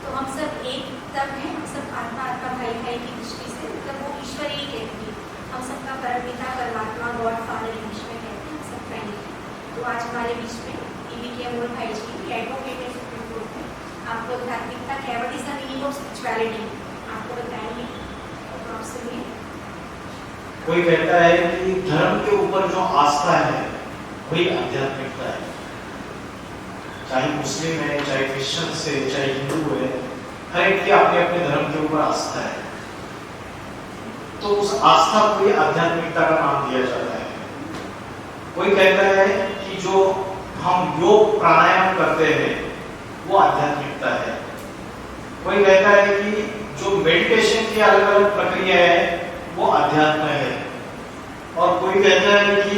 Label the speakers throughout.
Speaker 1: तो हम सब एक तब हैं, हम सब आत्मा आत्मा भाई भाई की दृष्टि से, मतलब वो ईश्वर ही कहती है, हम सबका परमपिता परमात्मा गॉड फादर इंग्लिश में कहते हैं, हम सब फ्रेंड हैं। तो आज हमारे बीच में टीवी के अमोल भाई जी एडवोकेट है सुप्रीम कोर्ट में, आपको आध्यात्मिकता क्या, what is the meaning of spirituality आपको बताएंगे, तो आप सुनिए।
Speaker 2: कोई कहता है कि धर्म के ऊपर जो आस्था है वही आध्यात्मिकता है। चाहे मुस्लिम है, चाहे क्रिश्चियन से, चाहे हिंदू है, हर एक की अपने अपने धर्म के ऊपर आस्था है, तो उस आस्था को ही आध्यात्मिकता का नाम दिया जाता है। कोई कहता है कि जो हम योग प्राणायाम करते हैं वो आध्यात्मिकता है। कोई कहता है कि जो मेडिटेशन की अलग अलग प्रक्रिया है वो अध्यात्म है, और कोई कहता है कि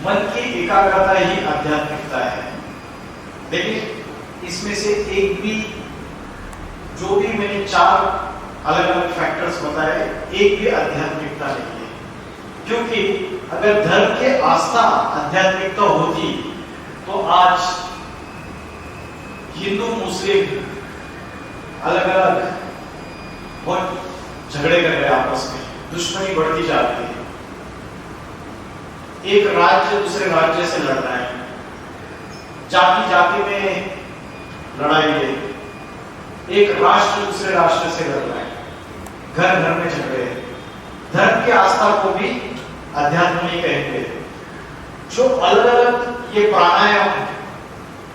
Speaker 2: मन की एकाग्रता ही आध्यात्मिकता है। लेकिन इसमें से एक भी, जो भी मैंने चार अलग अलग फैक्टर्स बताए, एक भी आध्यात्मिकता नहीं है। क्योंकि अगर धर्म के आस्था आध्यात्मिकता होती तो आज हिंदू मुस्लिम अलग अलग बहुत झगड़े कर रहे आपस में, दुश्मनी बढ़ती जाती है, एक राज्य दूसरे राज्य से लड़ रहा है, जाति जाति में लड़ाई है, एक राष्ट्र दूसरे राष्ट्र से लड़ रहा है, घर घर में झगड़े हैं। धर्म की आस्था को भी अध्यात्म नहीं कहेंगे। जो अलग अलग ये प्राणायाम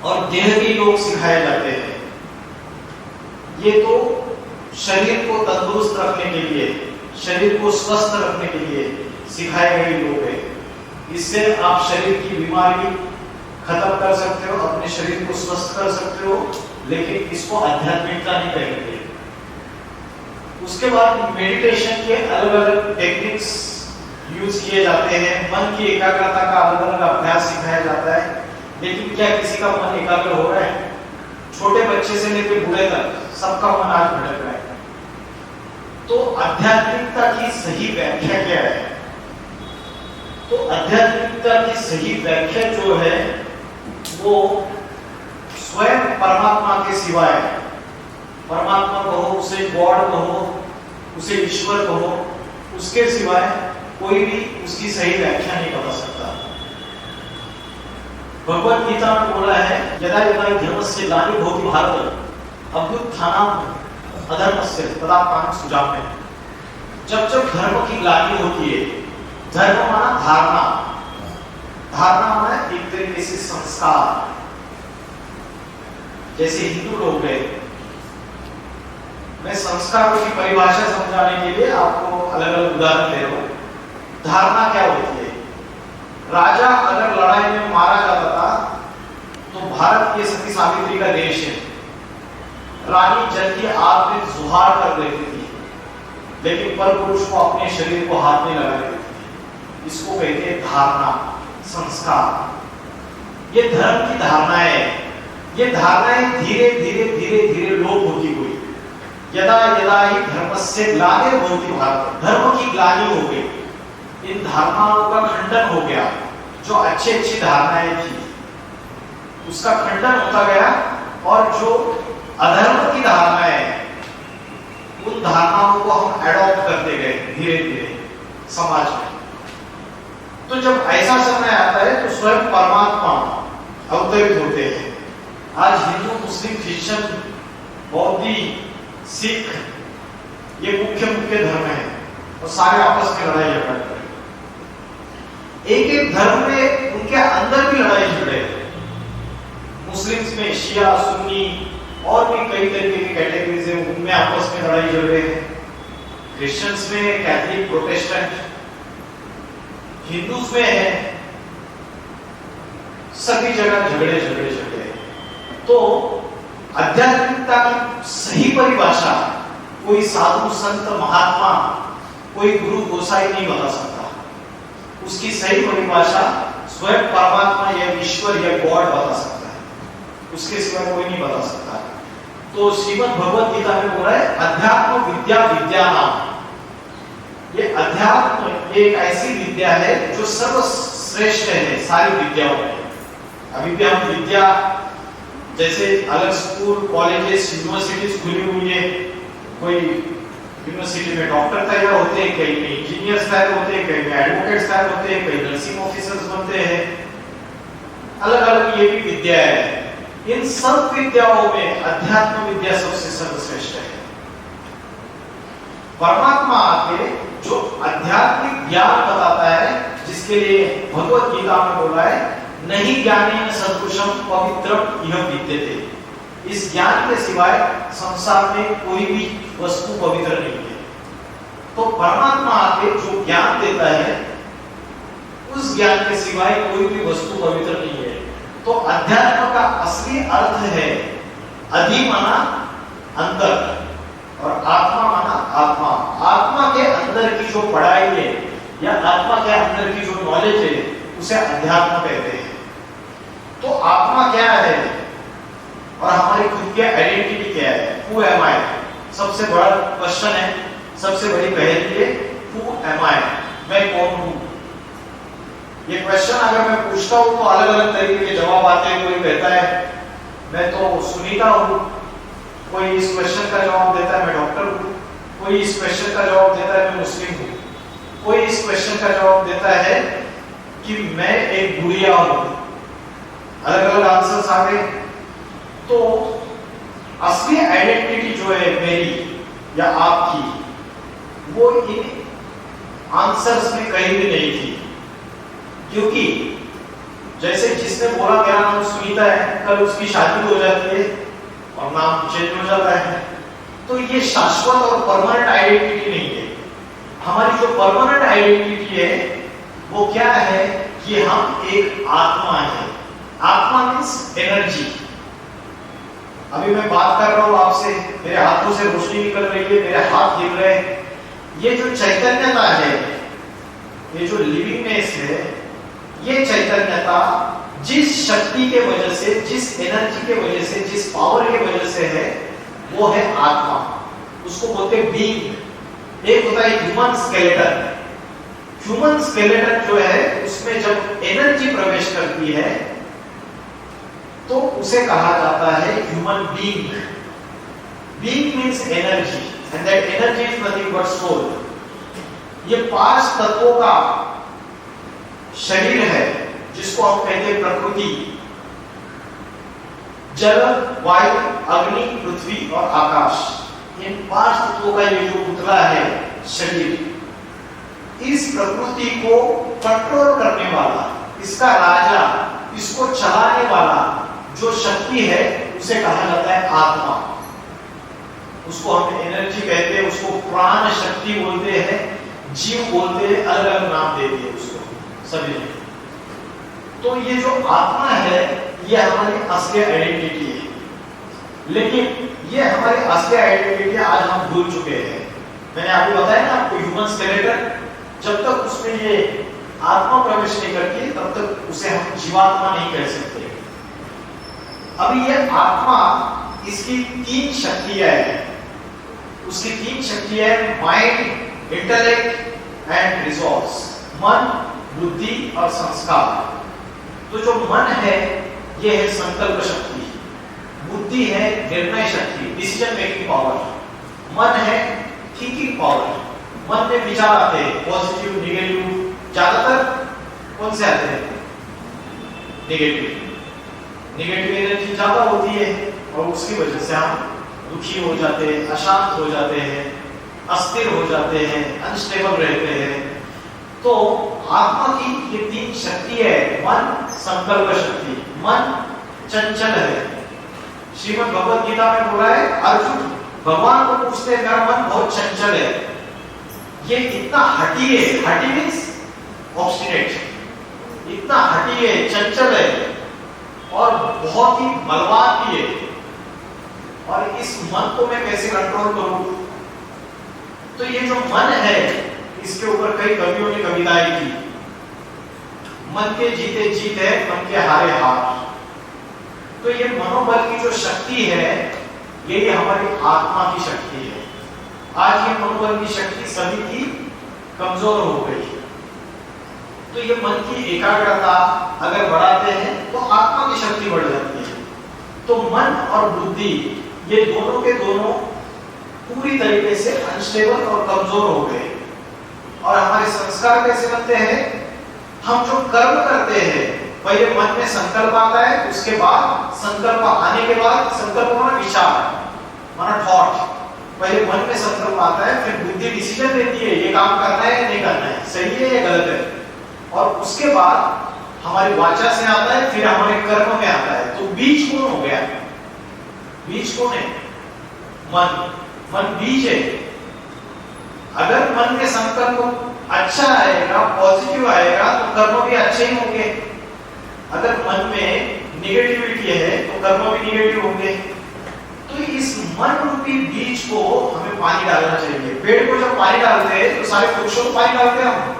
Speaker 2: और देह योग सिखाए जाते हैं, ये तो शरीर को तंदुरुस्त रखने के लिए, शरीर को स्वस्थ रखने के लिए सिखाए गए योग है। इससे आप शरीर की बीमारी खत्म कर सकते हो, अपने शरीर को स्वस्थ कर सकते हो, लेकिन इसको आध्यात्मिकता नहीं कहेंगे। उसके बाद मेडिटेशन के अलग अलग टेक्निक्स यूज किए जाते हैं, मन की एकाग्रता का अलग अलग अभ्यास सिखाया जाता है, लेकिन क्या किसी का मन एकाग्र हो रहा है? छोटे बच्चे से लेकर बूढ़े तक सबका मन आज भटक रहा है। तो आध्यात्मिकता की सही व्याख्या क्या है? तो आध्यात्मिकता की सही व्याख्या जो है वो स्वयं परमात्मा के सिवाय, परमात्मा कहो, उसे गॉड कहो, उसे ईश्वर कहो, उसके सिवाय कोई भी उसकी सही व्याख्या नहीं बता सकता। भगवत गीता में बोला है, यदा यदा धर्मस्य ग्लानिर्भवति भारत अभ्युत्थानम् अधर्मस्य तदात्मानं सृजाम्यहम्। जब जब धर्म की ग्लानि होती है, धर्म माना धारणा, धारणा माना एक तरीके से संस्कार। जैसे हिंदू लोग हैं, मैं संस्कारों की परिभाषा समझाने के लिए आपको अलग अलग उदाहरण दे रहा हूं। धारणा क्या होती है? राजा अगर लड़ाई में मारा जाता था तो भारत ये सती सावित्री का देश है, रानी जल की आग में जुहार कर देती थी, लेकिन पर पुरुष को अपने शरीर को हाथ में लगा देती थी। इसको कहते हैं धारणा, संस्कार। ये धर्म की धारणाएं है। ये धारणाएं धीरे धीरे धीरे धीरे लोप होती हुई, यदा यदा ही धर्मस्य ग्लानिर्भवति भारत, धर्म की ग्लानि हो गई, इन धारणाओं का खंडन हो गया। जो अच्छी अच्छी धारणाएं थी उसका खंडन होता गया, और जो अधर्म की धारणाएं, उन धारणाओं को हम एडॉप्ट करते गए धीरे धीरे समाज में। तो जब ऐसा समय आता है तो स्वयं परमात्मा अवतरित होते हैं। आज हिंदू मुस्लिम क्रिश्चियन बौद्धी सिख ये मुख्य मुख्य धर्म है, और सारे आपस में लड़ाई झगड़ा कर रहे हैं। एक एक धर्म में उनके अंदर भी लड़ाई झगड़े हैं। मुस्लिम्स में शिया सुन्नी और भी कई तरीके की कैटेगरीज है, उनमें आपस में लड़ाई झगड़े हैं। क्रिश्चियंस में कैथलिक प्रोटेस्टेंट, हिंदूज में है, सभी जगह झगड़े झगड़े झगड़े। तो आध्यात्मिकता की सही परिभाषा कोई साधु संत महात्मा, कोई गुरु गोसाई नहीं बता सकता। उसकी सही परिभाषा स्वयं परमात्मा या ईश्वर या गॉड बता सकता है, उसके सिवा कोई नहीं बता सकता। तो श्रीमद् भगवत गीता में बोला है, अध्यात्म विद्या विद्या नाम। ये अध्यात्म एक ऐसी विद्या है जो सर्वश्रेष्ठ है सारी विद्याओं में। अविद्या विद्या जैसे अलग स्कूल, कॉलेजेस, यूनिवर्सिटीज खुली हुई है, कोई यूनिवर्सिटी में डॉक्टर तैयार होते हैं, कहीं में इंजीनियर्स तैयार होते हैं, कहीं में एडवोकेट्स तैयार होते हैं, कहीं नर्सिंग ऑफिसर्स बनते हैं, अलग अलग ये भी विद्या है। इन सब विद्याओं में अध्यात्म विद्या सबसे सर्वश्रेष्ठ है। परमात्मा आके जो आध्यात्मिक ज्ञान बताता है, जिसके लिए भगवत गीता में बोला है नहीं ज्ञानेन सदृशम पवित्रम इह विद्यते। इस ज्ञान के सिवाय संसार में कोई भी वस्तु पवित्र नहीं है। तो परमात्मा आके जो ज्ञान देता है उस ज्ञान के सिवाय कोई भी वस्तु पवित्र नहीं है। तो अध्यात्म का असली अर्थ है अधि माना अंदर और आत्मा माना आत्मा। आत्मा के अंदर की जो पढ़ाई है या आत्मा के अंदर की जो नॉलेज है उसे अध्यात्म कहते हैं। तो आत्मा क्या है और हमारी खुद की आइडेंटिटी क्या है? हु एम आई? सबसे बड़ा क्वेश्चन है, सबसे बड़ी पहेली है, हु एम आई? मैं कौन हूं? ये क्वेश्चन अगर मैं पूछता हूं तो अलग अलग तरीके के जवाब आते हैं। कोई कहता है मैं तो सुनीता हूं, कोई इस क्वेश्चन का जवाब देता है मैं डॉक्टर हूं, कोई इस क्वेश्चन का जवाब देता है मैं मुस्लिम हूं, कोई इस क्वेश्चन का जवाब देता है कि मैं एक गुड़िया हूं। अलग अलग आंसर्स आ गए। तो असली आइडेंटिटी जो है मेरी या आपकी, वो इन आंसर्स में कहीं भी नहीं थी। क्योंकि जैसे जिसने बोला मेरा नाम सुनीता है, कल उसकी शादी हो जाती है और नाम चेंज हो जाता है। तो ये शाश्वत और परमानेंट आइडेंटिटी नहीं है। हमारी जो परमानेंट आइडेंटिटी है वो क्या है कि हम एक आत्मा है। आत्मा मीन्स एनर्जी। अभी मैं बात कर रहा हूं आपसे, मेरे हाथों से रोशनी निकल रही है, मेरे हाथ हिल रहे हैं। ये जो चैतन्यता है, ये जो लिविंगनेस है, ये चैतन्यता जिस शक्ति के वजह से, जिस एनर्जी के वजह से, जिस पावर के वजह से है, वो है आत्मा। उसको बोलते हैं बीइंग। एक होता है ह्यूमन स्केलेटन। ह्यूमन स्केलेटन जो है उसमें जब एनर्जी प्रवेश करती है तो उसे कहा जाता है human being. Being means energy and that energy is nothing but soul. ये 5 तत्वों का शरीर है जिसको हम कहते हैं प्रकृति। जल, वायु, अग्नि, पृथ्वी और आकाश, इन 5 तत्वों का ये जो पुतला है शरीर, इस प्रकृति को कंट्रोल करने वाला, इसका राजा, इसको चलाने वाला जो शक्ति है उसे कहा जाता है आत्मा। उसको हम एनर्जी कहते हैं, उसको प्राण शक्ति बोलते हैं, जीव बोलते हैं, अलग अलग नाम दे दिए उसको सभी ने। तो ये जो आत्मा है ये हमारी असली आइडेंटिटी है। लेकिन ये हमारी असली आइडेंटिटी आज हम भूल चुके हैं। मैंने आपको बताया ना आपको ह्यूमन स्केलेटन, जब तक उसमें ये आत्मा प्रवेश नहीं करती तब तक उसे हम जीवात्मा नहीं कह सकते। अभी ये आत्मा, इसकी 3 शक्तियां हैं। उसकी 3 शक्तियां हैं माइंड, इंटेलेक्ट एंड रिसोर्स। मन, बुद्धि और संस्कार। तो जो मन है ये है संकल्प शक्ति, बुद्धि है निर्णय शक्ति, डिसीजन मेकिंग पावर, मन है थिंकिंग पावर। मन में विचार आते हैं, पॉजिटिव, नेगेटिव। ज्यादातर कौन से आते हैं? नेगेटिव। नेगेटिव एनर्जी ज्यादा होती है और उसकी वजह से हम दुखी हो जाते हैं, अशांत हो जाते हैं, अस्थिर हो जाते हैं, अनस्टेबल रहते हैं। तो आत्मा की ये 3 शक्ति है, मन, संकल्प शक्ति। मन चंचल है। श्रीमद् भगवत गीता में बोला है, अर्जुन भगवान को पूछते हैं मेरा मन बहुत चंचल है, ये इतना हठी है, हठी मींस ऑब्स्टिनेट, इतना हठी है, चंचल है और बहुत ही बलवान भी है, और इस मन को मैं कैसे कंट्रोल करूं? तो ये जो मन है इसके ऊपर कई कवियों ने कविताएं की। मन के जीते जीत है, मन के हारे हार। तो ये मनोबल की जो शक्ति है ये हमारी आत्मा की शक्ति है। आज ये मनोबल की शक्ति सभी की कमजोर हो गई। तो ये मन की एकाग्रता अगर बढ़ाते हैं तो आत्मा की शक्ति बढ़ जाती है। तो मन और बुद्धि ये दोनों के दोनों पूरी तरीके से अनस्टेबल और कमजोर हो गए। और हमारे संस्कार कैसे बनते हैं? हम जो कर्म करते हैं, पहले मन में संकल्प आता है, उसके बाद संकल्प आने के बाद, संकल्प माना विचार, माना थॉट, पहले मन में संकल्प आता है, फिर बुद्धि डिसीजन लेती है ये काम करना है या नहीं करना है, सही है या गलत है, और उसके बाद हमारी वाचा से आता है, फिर हमारे कर्म में आता है। तो बीज कौन हो गया? बीज कौन है? मन बीज है। अगर मन के संकल्प अच्छा आएगा, पॉजिटिव आएगा, तो कर्म भी अच्छे ही होंगे। अगर मन में निगेटिविटी है तो कर्म भी निगेटिव होंगे। तो इस मन रूपी बीज को हमें पानी डालना चाहिए। पेड़ को जब पानी डालते हैं तो सारे वृक्षों को पानी डालते हैं हम,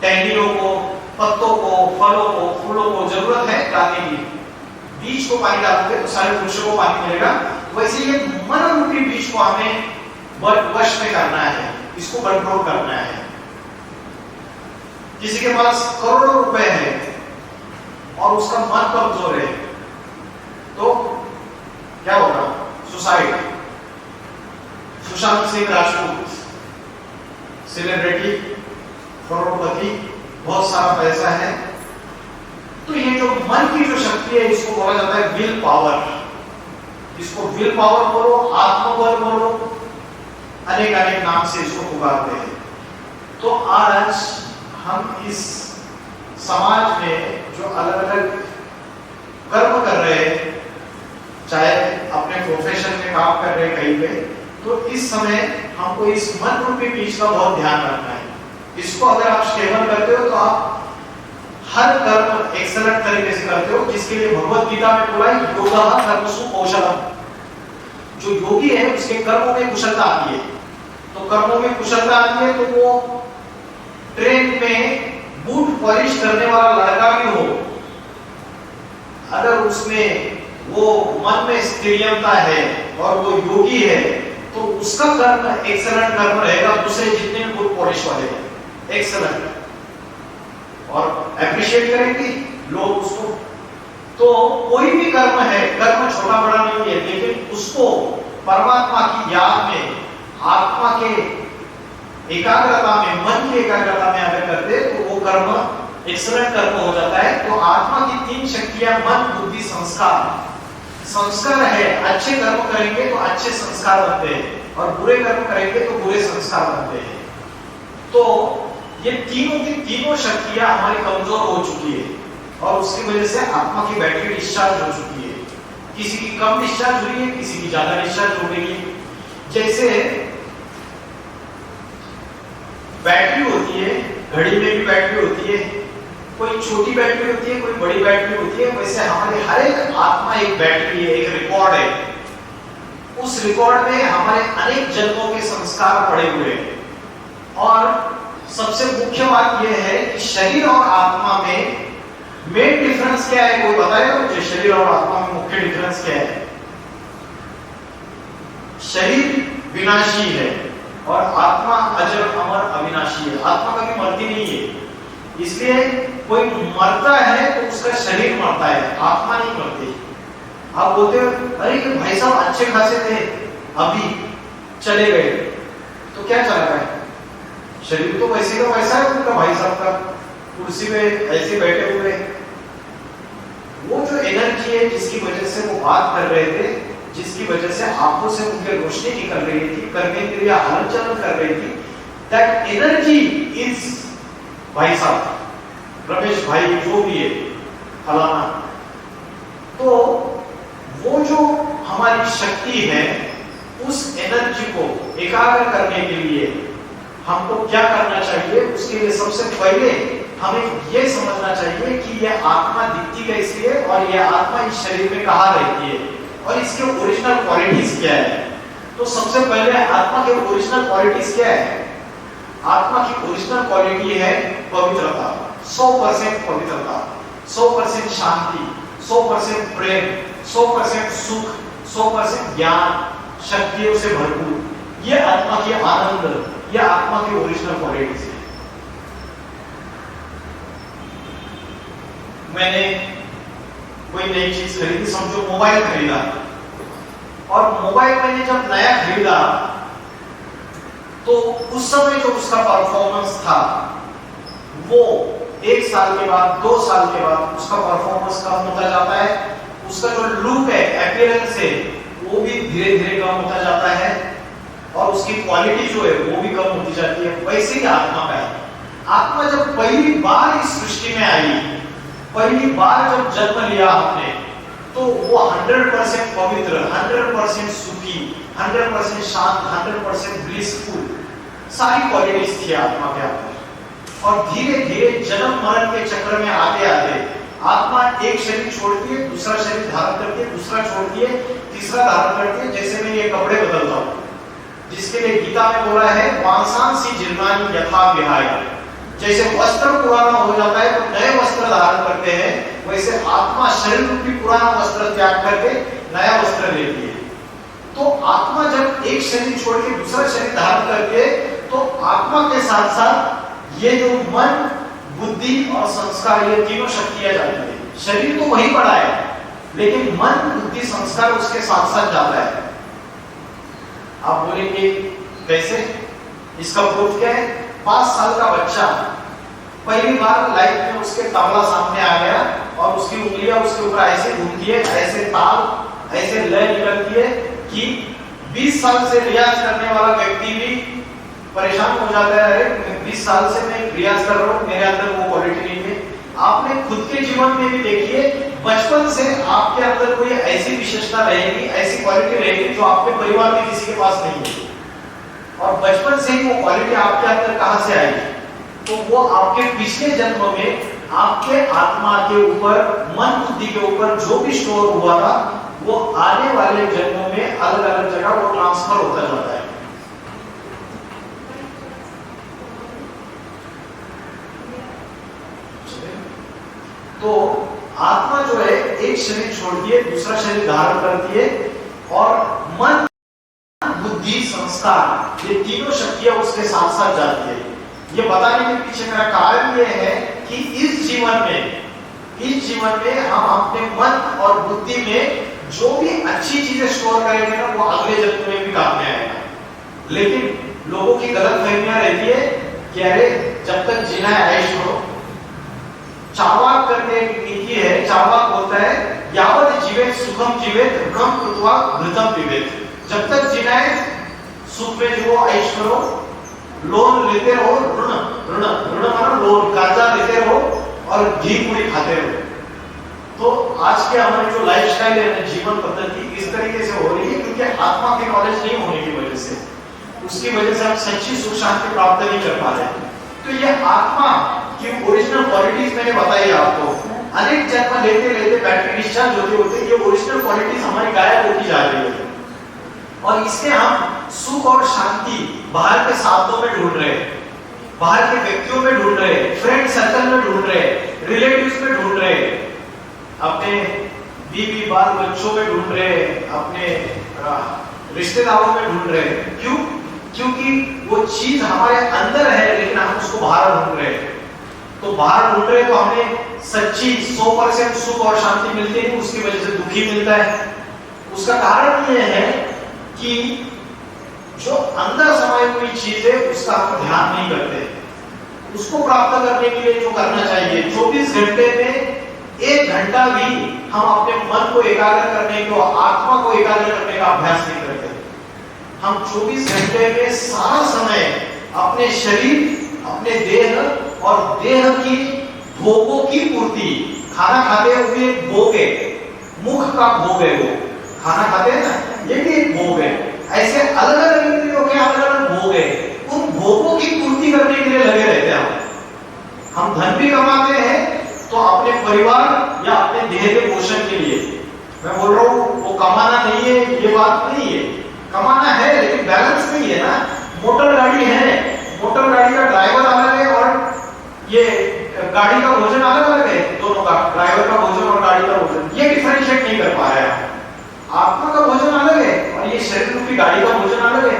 Speaker 2: टहनियों को, पत्तों को, फलों को, फूलों को जरूरत है डालने की। बीज को पानी डालोगे तो सारे वृक्षों को पानी मिलेगा। वैसे ये मन रूपी बीज को हमें वश में करना है, इसको कंट्रोल करना है। किसी के पास करोड़ों रुपए है और उसका मन कमजोर है, तो क्या होगा? सुसाइड। सुशांत सिंह राजपूत, सेलिब्रिटी, करोड़पति, बहुत सारा पैसा है। तो ये जो मन की जो शक्ति है, इसको बोला जाता है विल पावर। इसको विल पावर बोलो, आत्मबल बोलो, अनेक अनेक नाम से इसको पुकारते हैं। तो आज हम इस समाज में जो अलग अलग कर्म कर रहे हैं, चाहे अपने प्रोफेशन में काम कर रहे हैं कहीं पे, तो इस समय हमको इस मन रूपी बीज का बहुत ध्यान रखना है। इसको अगर आप स्टेबल करते हो तो आप हर कर्म एक्सेलेंट तरीके से करते हो, जिसके लिए भगवत गीता में बोला है योगः कर्मसु कौशलम। जो योगी है उसके कर्मों में कुशलता आती है। तो कर्मों में कुशलता आती है तो वो ट्रेन में बूट पॉलिश करने वाला लड़का भी हो, अगर उसमें वो मन में स्थिरता है और वो योगी है, तो उसका कर्म एक्सेलेंट कर्म रहेगा, दूसरे जितने बूट पॉलिश वाले हैं एक्सेलेंट, और अप्रिशिएट करेंगे लोग उसको। तो कोई भी कर्म है, कर्म छोटा बड़ा नहीं है, लेकिन उसको परमात्मा की याद में, आत्मा के एकाग्रता में, मन की एकाग्रता में अगर करते तो वो कर्म एक्सेलेंट कर्म हो जाता है। तो आत्मा की तीन शक्तियां मन, बुद्धि, संस्कार। संस्कार है, अच्छे कर्म करेंगे तो अच्छे संस्कार बनते हैं, और बुरे कर्म करेंगे तो बुरे संस्कार बनते हैं। तो ये तीनों की तीनों शक्तियां हमारी कमजोर हो चुकी है, और उसकी वजह से आत्मा की बैटरी डिस्चार्ज हो चुकी है। किसी की कम डिस्चार्ज हुई है, किसी की ज्यादा डिस्चार्ज हो गई है। जैसे बैटरी होती है, घड़ी में भी बैटरी होती है, कोई छोटी बैटरी होती है, कोई बड़ी बैटरी होती है, वैसे हमारे हर एक आत्मा एक बैटरी है, एक रिकॉर्ड है। उस रिकॉर्ड में हमारे अनेक जन्मों के संस्कार पड़े हुए हैं। और सबसे मुख्य बात यह है कि शरीर और आत्मा में मेन डिफरेंस क्या है? कोई बताएगा मुझे, शरीर और आत्मा में मुख्य डिफरेंस क्या है? शरीर विनाशी है और आत्मा अजर अमर अविनाशी है। आत्मा कभी मरती नहीं है, इसलिए कोई मरता है तो उसका शरीर मरता है, आत्मा नहीं मरती। आप बोलते हो अरे भाई साहब अच्छे खासे थे, अभी चले गए, तो क्या चला गया? शरीर तो वैसे का वैसा है उनका, भाई साहब का कुर्सी पे ऐसे बैठे हुए। वो जो एनर्जी है जिसकी वजह से वो बात कर रहे थे, जिसकी वजह से आंखों से उनके रोशनी निकल रही थी, करने के लिए हलन चलन कर रही थी, दैट एनर्जी इज भाई साहब, रमेश भाई, जो भी है फलाना। तो वो जो हमारी शक्ति है, उस एनर्जी को एकाग्र करने के लिए हमको क्या करना चाहिए? उसके लिए सबसे पहले हमें यह समझना चाहिए कि यह आत्मा दिखती कैसी है और यह आत्मा इस शरीर में कहाँ रहती है और इसके ओरिजिनल क्वालिटीज क्या है। तो सबसे पहले आत्मा के ओरिजिनल क्वालिटीज क्या है? आत्मा की ओरिजिनल क्वालिटी है पवित्रता, 100% पवित्रता, 100% शांति, 100% प्रेम, 100% सुख, 100% ज्ञान, शक्तियों से भरपूर। ये आत्मा की आनंद, ये आत्मा की ओरिजिनल क्वालिटीज है। मैंने कोई नई चीज खरीदी, समझो मोबाइल खरीदा, और मोबाइल मैंने जब नया खरीदा तो उस समय जो उसका परफॉर्मेंस था वो 1 साल के बाद, 2 साल के बाद उसका परफॉर्मेंस कम होता जाता है, उसका जो लुक है, अपीयरेंस है, वो भी धीरे धीरे कम होता जाता है, और उसकी क्वालिटी जो है वो भी कम होती जाती है। वैसे ही आत्मा का है। आत्मा जब पहली बार इस सृष्टि में आई, पहली बार जब जन्म लिया आपने, तो वो 100% पवित्र, 100% सुखी, 100% शांत, 100% ब्लिसफुल, सारी क्वालिटीज थी आत्मा के अंदर। और धीरे धीरे जन्म मरण के चक्र में आते आते आत्मा एक शरीर छोड़ती है, दूसरा शरीर धारण करती है, दूसरा छोड़ती है, तीसरा धारण करती है। जैसे मैं ये कपड़े बदलता हूँ, जिसके लिए गीता में बोला है वांसांसी जीर्णानि यथा विहाय, जैसे वस्त्र पुराना हो जाता है तो नए वस्त्र धारण करते हैं, वैसे आत्मा शरीर रूपी पुराना वस्त्र त्याग करके नया वस्त्र लेती है। तो आत्मा जब एक शरीर छोड़ के दूसरा शरीर धारण करके, तो आत्मा के साथ साथ ये जो मन, बुद्धि और संस्कार, ये तीनों शक्तियां जाती है। शरीर तो वही पड़ा है, लेकिन मन, बुद्धि, संस्कार उसके साथ साथ जाता है। आप बोलेंगे कैसे? इसका प्रूफ क्या है? 5 साल का बच्चा पहली बार लाइफ में उसके तबला सामने आ गया और उसकी उंगलियां उसके ऊपर ऐसे घूमती है, ऐसे ताल, ऐसे लय निकलती है कि 20 साल से रियाज करने वाला व्यक्ति भी परेशान हो जाता है। अरे 20 साल से मैं रियाज कर रहा हूँ, मेरे अंदर वो क्वालिटी नहीं है। आपने खुद के जीवन में भी देखिए, बचपन से आपके अंदर कोई ऐसी विशेषता रहेगी, ऐसी क्वालिटी रहेगी जो आपके परिवार में किसी के पास नहीं है, और बचपन से ही वो क्वालिटी आपके अंदर कहां से आई? तो वो आपके पिछले जन्म में आपके आत्मा के ऊपर, मन, बुद्धि के ऊपर जो भी स्टोर हुआ था, वो आने वाले जन्मों में अलग अलग जगह वो ट्रांसफर होता जाता है। तो आत्मा जो है एक शरीर छोड़ती है, दूसरा शरीर धारण करती है, और मन, बुद्धि, संस्कार, ये तीनों शक्तियां उसके साथ साथ जाती है। ये बताने के पीछे मेरा कारण ये है कि इस जीवन में हम अपने मन और बुद्धि में जो भी अच्छी चीजें स्टोर करेंगे ना, वो अगले जन्म में भी काम में आएगा। लेकिन लोगों की गलत फहमियां रहती है कि अरे जब तक जीना है ऐश करो। चार्वाक करके एक नीति है, चार्वाक बोलता है यावत जीवेत सुखम जीवेत ऋणम कृत्वा घृतम पिबेत। जब तक जीना है सुख में जो ऐश करो, लोन लेते रहो, ऋण माना लोन, कर्जा लेते रहो और घी पूरी खाते रहो। तो आज के हमारी जो लाइफस्टाइल है, जीवन पद्धति इस तरीके से हो रही है क्योंकि आत्मा की नॉलेज नहीं होने की वजह से, उसकी वजह से हम सच्ची सुख शांति प्राप्त नहीं कर पा रहे। तो ये आत्मा की ओरिजिनल क्वालिटीज मैंने बताई आपको। अनेक जन्म लेते लेते बैटरी डिस्चार्ज होते होते ये ओरिजिनल क्वालिटीज हमारी गायब होती जा रही है, और इससे हम सुख और शांति बाहर के साधनों में ढूंढ रहे हैं, बाहर के व्यक्तियों में ढूंढ रहे हैं, फ्रेंड सर्कल में ढूंढ रहे हैं, रिलेटिव्स में ढूंढ रहे हैं, अपने बीवी बाल बच्चों में ढूंढ रहे हैं, अपने रिश्तेदारों में ढूंढ रहे हैं। क्यों? क्योंकि वो चीज हमारे अंदर है लेकिन हम उसको बाहर ढूंढ रहे हैं। तो बाहर ढूंढ रहे तो हमें सच्ची 100% सुख और शांति मिलती है, उसकी वजह से दुखी मिलता है। उसका कारण ये है कि जो अंदर समाई हुई चीज है उसका हम ध्यान नहीं करते। उसको प्राप्त करने के लिए जो करना चाहिए, 24 घंटे में 1 घंटा भी हम अपने मन को एकाग्र करने को, आत्मा को एकाग्र करने का अभ्यास नहीं करते। हम 24 घंटे में सारा समय अपने शरीर, अपने देह और देह की भोगों की पूर्ति, खाना खाते हुए भोग है, मुख का भोग है, वो खाना खाते हैं ना, ये भी एक भोग है। ऐसे अलग अलग इंद्रियों के अलग अलग भोग है, उन भोगों की पूर्ति करने के लिए लगे रहते हैं। हम धन भी कमाते हैं तो अपने परिवार या अपने देह के पोषण के लिए। मैं बोल रहा हूँ वो कमाना नहीं है, ये बात नहीं है, कमाना है लेकिन बैलेंस नहीं है ना। मोटर गाड़ी है, मोटर गाड़ी का ड्राइवर अलग है और ये गाड़ी का भोजन अलग अलग है, दोनों का, ड्राइवर का भोजन और गाड़ी का भोजन, ये डिफरेंशिएट नहीं कर पा रहे हैं। आत्मा का भोजन अलग है और ये शरीर रूपी गाड़ी का भोजन अलग है।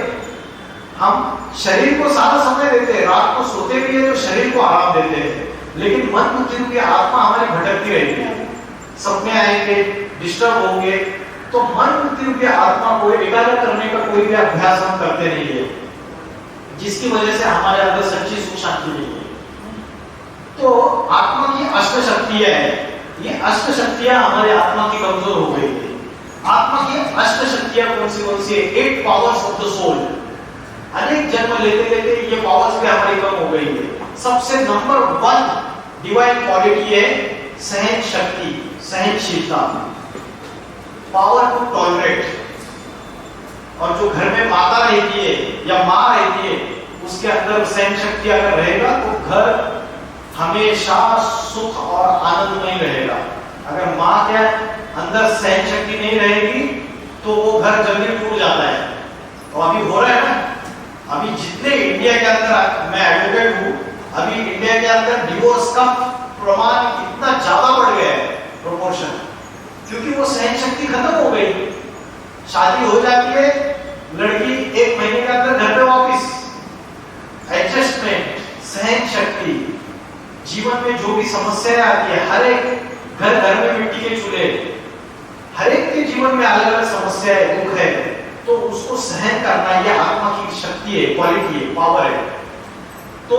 Speaker 2: हम शरीर को सारा समय देते हैं, रात को सोते भी है तो शरीर को आराम देते हैं, लेकिन मन बुद्धि रूपी आत्मा हमारी भटकती रहती है। सपने आएंगे, डिस्टर्ब होंगे, तो मन बुद्धि रूपी आत्मा को एकाग्र करने का कोई भी अभ्यास हम करते नहीं है, जिसकी वजह से हमारे अंदर सच्ची सुख शांति नहीं है। तो आत्मा की अष्ट शक्तियां है, ये अष्ट शक्तियां हमारे आत्मा की कमजोर हो गई है। आत्मा की अष्ट शक्तियां कौन सी है? 8 पावर्स ऑफ द सोल। अनेक जन्म लेते लेते ये पावर्स भी हमारी कम हो गई है। सबसे नंबर 1 डिवाइन क्वालिटी है सहन शक्ति, सहनशीलता, पावर टू टॉलरेट। और जो घर में माता रहती है या माँ रहती है, उसके अंदर सहन शक्ति अगर रहेगा तो घर हमेशा सुख और आनंदमय रहेगा। अगर माँ के अंदर सहन शक्ति नहीं रहेगी तो वो घर जल्दी टूट जाता है। तो अभी हो रहा है ना, अभी जितने इंडिया के अंदर, मैं एडवोकेट हूँ, अभी इंडिया के अंदर डिवोर्स का प्रमाण इतना ज्यादा बढ़ गया है, प्रोपोर्शन, क्योंकि वो सहन शक्ति खत्म हो गई। शादी हो जाती है, लड़की 1 महीने के अंदर घर पे वापस। एडजस्टमेंट, सहन शक्ति, जीवन में जो भी समस्याएं आती है, हर एक घर घर में मिट्टी के चूल्हे, हर एक के जीवन में अलग अलग समस्याएं, दुख है, तो उसको सहन करना ये आत्मा की शक्ति है, क्वालिटी है, पावर है। तो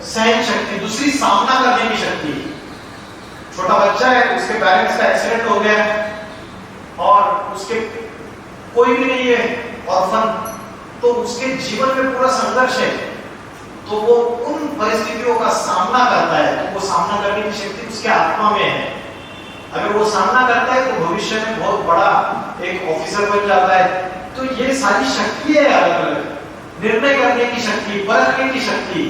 Speaker 2: सहन शक्ति। दूसरी, सामना करने की शक्ति। छोटा बच्चा है, उसके पेरेंट्स का एक्सीडेंट हो गया और उसके कोई भी नहीं है, ऑर्फन, तो उसके जीवन में पूरा संघर्ष है, तो वो उन परिस्थितियों का सामना करता है, तो वो सामना करने की शक्ति उसके आत्मा में है। अगर वो सामना करता है तो भविष्य में बहुत बड़ा एक ऑफिसर बन जाता है। तो ये सारी शक्ति है अलग अलग। निर्णय करने की शक्ति, परखने की शक्ति,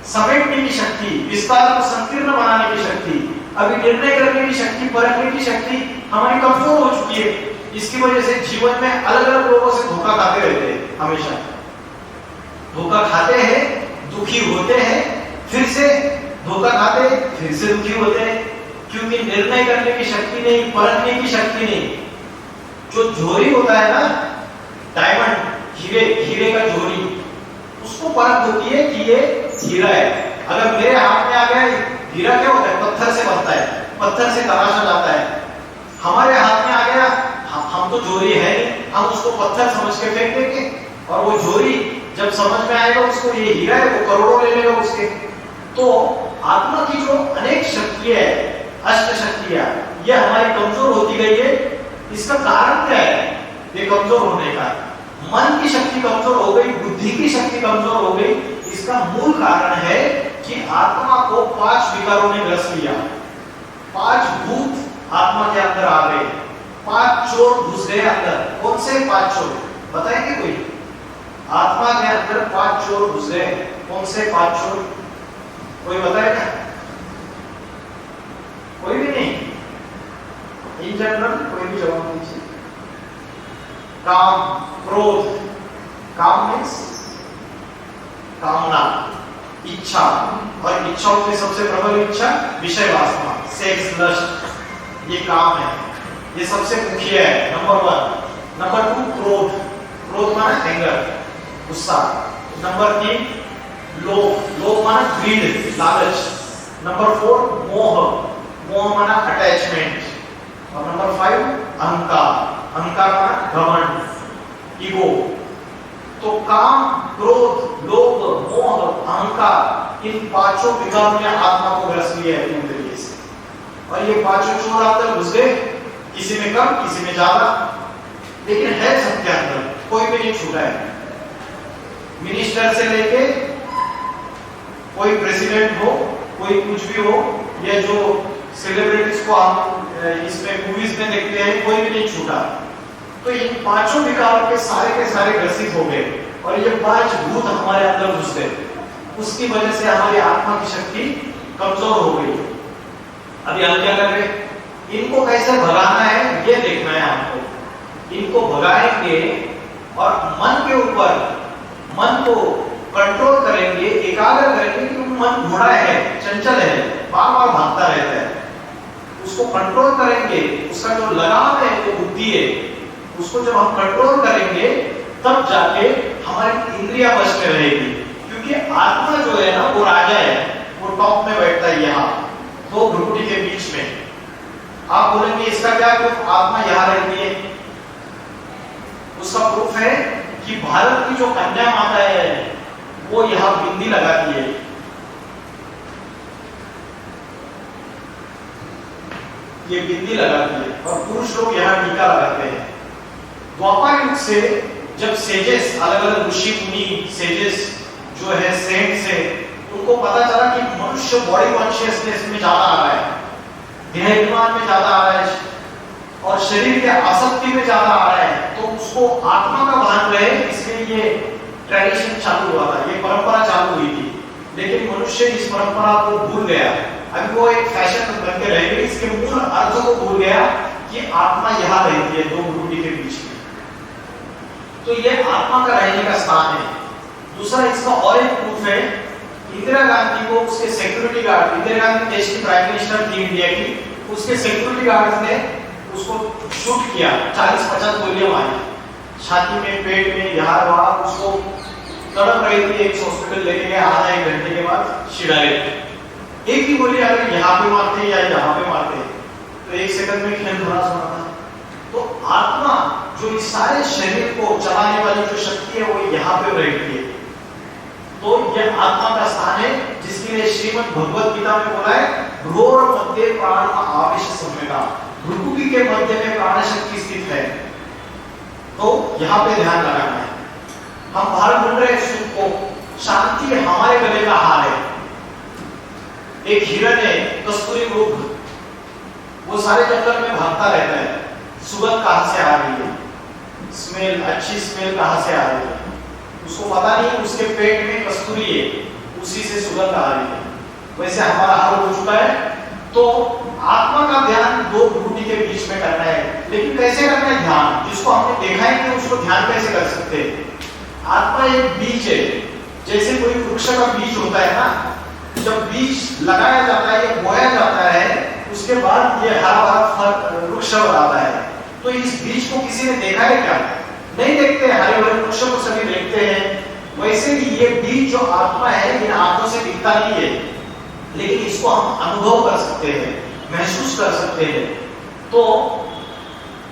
Speaker 2: समेटने की शक्ति, विस्तार को संकीर्ण बनाने की शक्ति। अभी निर्णय करने की शक्ति, परखने की शक्ति हमारी कमजोर हो चुकी है। इसकी वजह से जीवन में अलग अलग लोगों से धोखा खाते रहते हैं, हमेशा धोखा खाते हैं, दुखी होते हैं, फिर से धोखा खाते, फिर से दुखी होते हैं, क्योंकि निर्णय करने की शक्ति नहीं, परखने की शक्ति नहीं। जो झोरी होता है ना, डायमंड, हीरे का झोरी, उसको परख होती है कि ये हीरा है। अगर मेरे हाथ में आ गया, हीरा क्या होता है? पत्थर से बनता है, पत्थर से तराशा जाता है। हमारे हाथ में आ गया, हम तो झोरी है, हम उसको पत्थर समझ के फेंक देंगे, और वो झोरी जब समझ में आएगा उसको ये हीरा है, वो करोड़ों ले लेगा उसके। तो आत्मा की जो अनेक शक्तियां है, अष्ट शक्तियां, ये हमारी कमजोर होती गई है। इसका कारण क्या है ये कमजोर होने का? मन की शक्ति कमजोर हो गई, बुद्धि की शक्ति कमजोर हो गई। इसका मूल कारण है कि आत्मा को 5 विकारों ने ग्रस लिया। 5 भूत आत्मा के अंदर आ गए, 5 चोर घुस गए अंदर। कौन से 5 चोर बताएंगे कोई? आत्मा के अंदर 5 चोर घुस गए। कौन से 5 चोर? कोई बताएगा? कोई भी नहीं? इन जनरल कोई भी जवाब दीजिए। काम, क्रोध, काम मीन्स कामना, इच्छा, और इच्छाओं में सबसे प्रबल इच्छा विषय वासना, सेक्स, लस्ट, ये काम है, ये सबसे मुख्य है, नंबर 1। नंबर 2 क्रोध, क्रोध माना एंगर, गुस्सा। नंबर 3 लोभ, लोभ माना ग्रीड, लालच। नंबर 4 मोह, मोह माना अटैचमेंट। और नंबर 5 अहंकार, अहंकार माना घमंड, ईगो। तो काम, क्रोध, लोभ, मोह, अहंकार, इन 5 विकारों ने आत्मा को ग्रस लिया है पूरी तरीके से। और ये 5 चोर अंदर घुस गए, किसी में कम, किसी में ज्यादा, लेकिन है सबके अंदर, कोई भी नहीं छूटा है। मिनिस्टर से लेके कोई प्रेसिडेंट हो, कोई कुछ भी हो, या जो सेलिब्रिटीज को हम इसमें मूवीज में देखते हैं, कोई भी नहीं छूटा। तो इन 5 विकारों के सारे ग्रसित हो गए, और ये 5 भूत हमारे अंदर घुस गए। उसकी वजह से हमारी आत्मा की शक्ति कमजोर हो गई। अभी हम क्या कर रहे हैं? इनको कैसे भगाना है ये देखना है आपको। इनको भगाएंगे और मन के ऊपर, मन को कंट्रोल करेंगे, एकाग्र करेंगे कि मन घोड़ा है, चंचल है, बार बार भागता रहता है। उसको कंट्रोल करेंगे, उसका जो लगाम है, जो बुद्धि है, उसको जब हम कंट्रोल करेंगे तब जाके हमारी इंद्रियां वश में रहेगी। क्योंकि आत्मा जो है ना, वो राजा है, वो टॉप में बैठता है, यहाँ 2 भ्रुकुटी के बीच में। आप बोलेंगे इसका क्या प्रूफ, आत्मा यहाँ रहती है? उसका प्रूफ है कि भारत की जो कन्या माता है वो यहाँ बिंदी लगाती है, ये बिंदी लगाती है, और पुरुष लोग यहाँ टीका लगाते हैं। द्वापर युग से जब सेजेस, अलग अलग ऋषि मुनि सेजेस जो है सेंट्स है, उनको पता चला कि मनुष्य बॉडी कॉन्शियसनेस में ज्यादा आ रहा है, देहाभिमान में ज्यादा आ रहा है और शरीर के आसक्ति में ज्यादा आ रहा है, तो उसको आत्मा का भान रहे, इसलिए ये ट्रेडिशन चालू हुआ था, ये परंपरा चालू हुई थी। लेकिन मनुष्य इस परंपरा को भूल गया, अभी वो एक फैशन बन के रह गई, इसके मूल अर्थ को भूल गया कि आत्मा यहाँ रहती है दो भ्रूणि के बीच में। तो ये आत्मा का रहने का स्थान है। दूसरा इसका और एक प्रूफ है, इंदिरा गांधी को उसके सिक्योरिटी गार्ड, इंदिरा गांधी देश की प्राइम मिनिस्टर थी इंडिया की, उसके सिक्योरिटी गार्ड ने उसको शूट किया, 40-50 गोलियां मारी, छाती में, पेट में, यहाँ वहां, उसको तड़प रही थी, एक हॉस्पिटल लेके गए, आधा एक घंटे के बाद छिड़ाए। एक ही गोली अगर यहाँ पे मारते या यहाँ पे मारते तो एक सेकंड में खेल खलास होना था। तो आत्मा जो इस सारे शरीर को चलाने वाली जो शक्ति है वो यहाँ पे रहती है। तो यह आत्मा का स्थान है, जिसके लिए श्रीमद् भगवत गीता में बोला है, भ्रूर मध्य प्राण आवेश संवेदा, भ्रुकुटी के मध्य में प्राण शक्ति स्थित है। तो यहाँ पे ध्यान लगाना है। हम बाहर बोल रहे हैं सुख को, शांति हमारे गले का हार है। एक हिरण है कस्तूरी मृग, वो सारे जंगल में भागता रहता है, सुगंध कहां से आ रही है, स्मेल, अच्छी स्मेल कहां से आ रही है, उसको पता नहीं उसके पेट में कस्तूरी है, उसी से सुगंध आ रही है। वैसे हमारा हाल हो चुका है। तो आत्मा का ध्यान दो भ्रूणि के बीच में करना है, लेकिन कैसे करना है ध्यान, जिसको हमने देखा है कि उसको ध्यान कैसे कर सकते हैं। आत्मा एक बीज है, जैसे कोई वृक्ष का बीज होता है ना, जब बीज लगाया जाता है या बोया जाता है, उसके बाद ये हरा भरा वृक्ष आता है। तो इस बीज को किसी ने देखा है क्या? नहीं देखते, हरे भरे वृक्ष को सभी देखते हैं। वैसे ही ये बीज जो आत्मा है, इन आंखों से दिखता नहीं है, लेकिन इसको हम अनुभव कर सकते हैं, महसूस कर सकते हैं। तो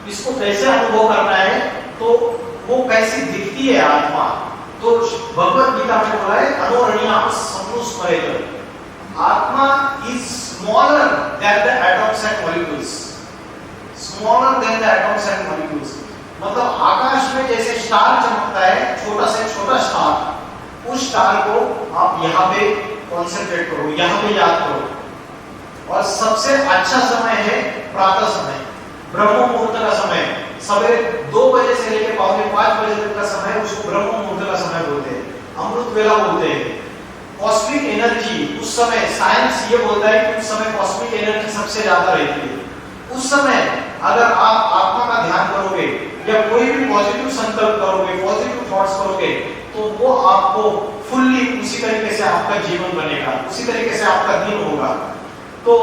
Speaker 2: इसको कैसे अनुभव करना है, तो वो कैसी दिखती है आत्मा, तो भगवत गीता में बोला है, अनोरणीयाम स्मरेत, आत्मा is smaller than the atoms and molecules, smaller than the atoms and molecules. मतलब आकाश में जैसे स्टार चमकता है, छोटा से छोटा स्टार, उस स्टार को आप यहाँ पे कॉन्सेंट्रेट करो, यहाँ पे याद करो। और सबसे अच्छा समय है प्रातः समय, ब्रह्म मुहूर्त का समय, सवेरे 2 बजे से लेकर 4:45 बजे तक का समय, उसको ब्रह्म मुहूर्त का समय बोलते हैं, अमृत वेला बोलते हैं। कॉस्मिक एनर्जी उस समय, साइंस ये बोलता है कि उस समय कॉस्मिक एनर्जी सबसे ज्यादा रहती है। उस समय अगर आप आत्मा का ध्यान करोगे या कोई भी पॉजिटिव संकल्प करोगे, पॉजिटिव थॉट्स करोगे, तो वो आपको फुल्ली उसी तरीके से आपका जीवन बनेगा, उसी तरीके से आपका दिन होगा। तो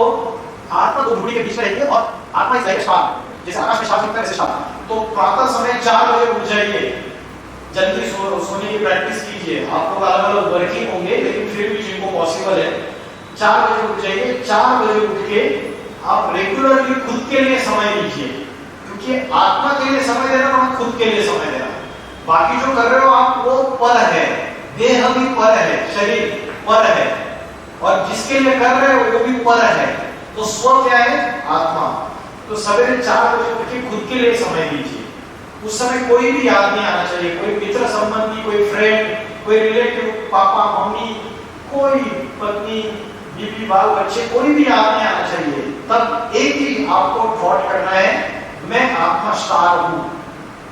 Speaker 2: आत्मा दो भ्रूणि के बीच में रहती है और आत्मा इस लाइक स्टार, जैसे आकाश में स्टार दिखता है वैसे स्टार। तो प्रातः समय 4 बजे उठ जाइए, जल्दी सोने की प्रैक्टिस कीजिए। आप लोग अलग अलग वर्किंग होंगे, लेकिन फिर भी जिनको पॉसिबल है 4 बजे उठ जाइए। 4 बजे उठ के आप रेगुलरली खुद के लिए समय दीजिए, क्योंकि आत्मा के लिए समय देना और खुद के लिए समय देना, बाकी जो कर रहे हो आप वो पर है, देह भी पर है, शरीर पर है, और जिसके लिए कर रहे हो वो भी पर है। तो स्व क्या है? आत्मा। तो सवेरे 4 बजे उठ के खुद के लिए समय दीजिए। उस समय कोई भी याद नहीं आना चाहिए, कोई मित्र संबंधी, कोई फ्रेंड, कोई रिलेटिव, पापा मम्मी, कोई पत्नी, बीवी, बाल बच्चे, कोई भी याद नहीं आना चाहिए। तब एक ही आपको थॉट करना है, मैं आत्मा स्टार हूं।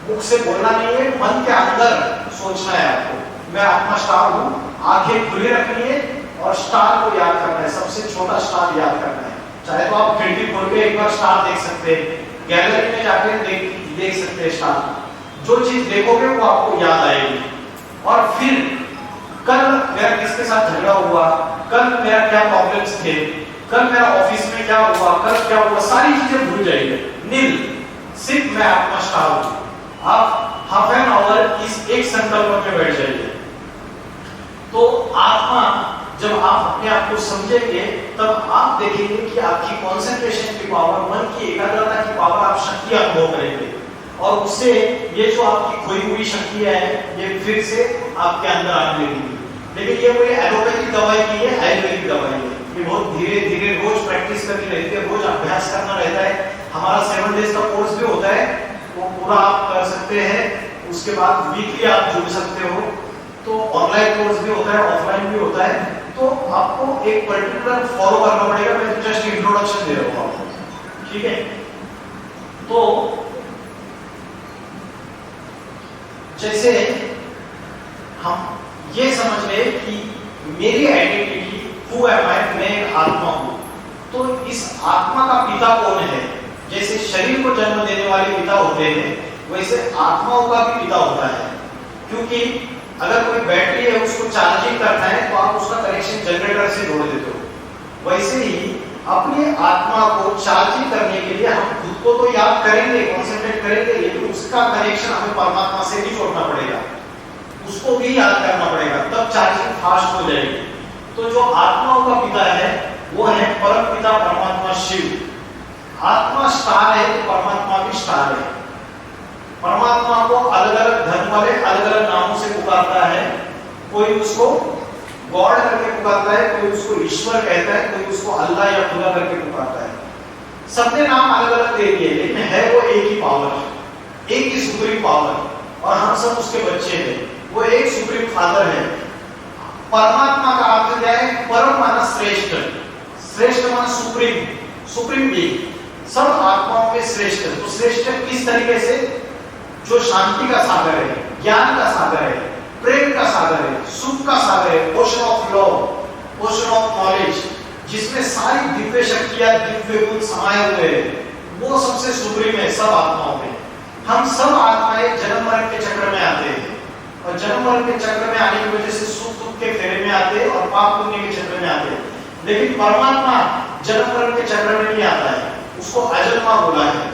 Speaker 2: मुख से बोलना नहीं है, मन के अंदर सोचना है आपको, मैं आत्मा स्टार हूं। आंखें खुली रखनी है और स्टार को याद करना है, सबसे छोटा स्टार याद करना है। चाहे तो आप खिड़की खोल के एक बार स्टार देख सकते हैं, गैलरी में जाकर देख सकते हैं स्टार। जो चीज देखोगे वो आपको याद आएगी। और फिर कल मेरा किसके साथ झगड़ा हुआ, कल मेरा क्या प्रॉब्लम्स थे, कल मेरा ऑफिस में क्या हुआ, कल क्या हुआ, सारी चीजें भूल जाइए, नील। सिर्फ मैं आत्मा स्टार हूं। आप हाफ एन आवर इस एक संकल्प में बैठ जाइए। तो आत्मा जब आप अपने आप को समझेंगे तब आप देखेंगे कि आपकी कंसंट्रेशन की पावर, मन की एकाग्रता की पावर, आप शक्ति अनुभव करेंगे और उससे ये जो आपकी खोई हुई शक्तियां हैं ये फिर से आपके अंदर आने लगेंगी। लेकिन ये कोई एलोपैथिक दवाई की है, आयुर्वेदिक दवाई है। ये बहुत धीरे धीरे रोज प्रैक्टिस करनी रहती है, रोज अभ्यास करना रहता है। हमारा 7 डेज का कोर्स भी होता है, वो पूरा आप कर सकते हैं। उसके बाद वीकली आप जुड़ सकते हो। तो ऑनलाइन कोर्स भी होता है, ऑफलाइन भी होता है। तो आपको एक पर्टिकुलर फॉलो करना पड़ेगा। मैं तो जस्ट इंट्रोडक्शन दे रहा हूँ आपको, ठीक है। तो जैसे हम ये समझ ले कि मेरी आइडेंटिटी हु एम आई, मैं एक आत्मा हूं। तो इस आत्मा का पिता कौन है? जैसे शरीर को जन्म देने वाले पिता होते हैं, वैसे आत्माओं का भी पिता होता है। क्योंकि अगर कोई बैटरी है उसको चार्जिंग करना है तो आप उसका कनेक्शन जनरेटर से जोड़ देते हो। वैसे ही अपनी आत्मा को चार्जिंग करने के लिए हम खुद को तो याद करेंगे, कॉन्सेंट्रेट करेंगे, लेकिन उसका कनेक्शन हमें परमात्मा से भी जोड़ना पड़ेगा, उसको भी याद करना पड़ेगा, तब चार्जिंग फास्ट हो जाएगी। तो जो आत्माओं का पिता है वो है परम पिता परमात्मा शिव। आत्मा स्टार है तो परमात्मा भी स्टार है। परमात्मा को अलग अलग धर्म वाले अलग अलग नामों से पुकारता है। कोई उसको गॉड करके पुकारता है, कोई उसको ईश्वर कहता है, कोई उसको अल्लाह या खुदा करके पुकारता है। सबने नाम अलग अलग दे दिए, लेकिन है वो एक ही पावर, एक ही सुप्रीम पावर, और हम सब उसके बच्चे हैं। वो एक सुप्रीम फादर है। परमात्मा का अर्थ क्या है? परम माना श्रेष्ठ, श्रेष्ठ माना सुप्रीम, सुप्रीम बीइंग, सब आत्माओं में श्रेष्ठ। तो श्रेष्ठ किस तरीके से? जो शांति का सागर है, ज्ञान का सागर है, प्रेम का सागर है, सुख का सागर है, ocean of love, ocean of knowledge, जिसमें सारी दिव्य शक्तियां, दिव्य गुण समाये हुए हैं, वो सबसे सुप्रीम है सब आत्माओं में। हम सब आत्माएं जन्म मरण के चक्र में आते हैं, और जन्म मरण के चक्र में आने की वजह से सुख दुख के फेरे में आते हैं और पाप पुण्य के चक्र में आते हैं। लेकिन परमात्मा जन्म मरण के चक्र में नहीं आता है, उसको अजन्मा बोला है।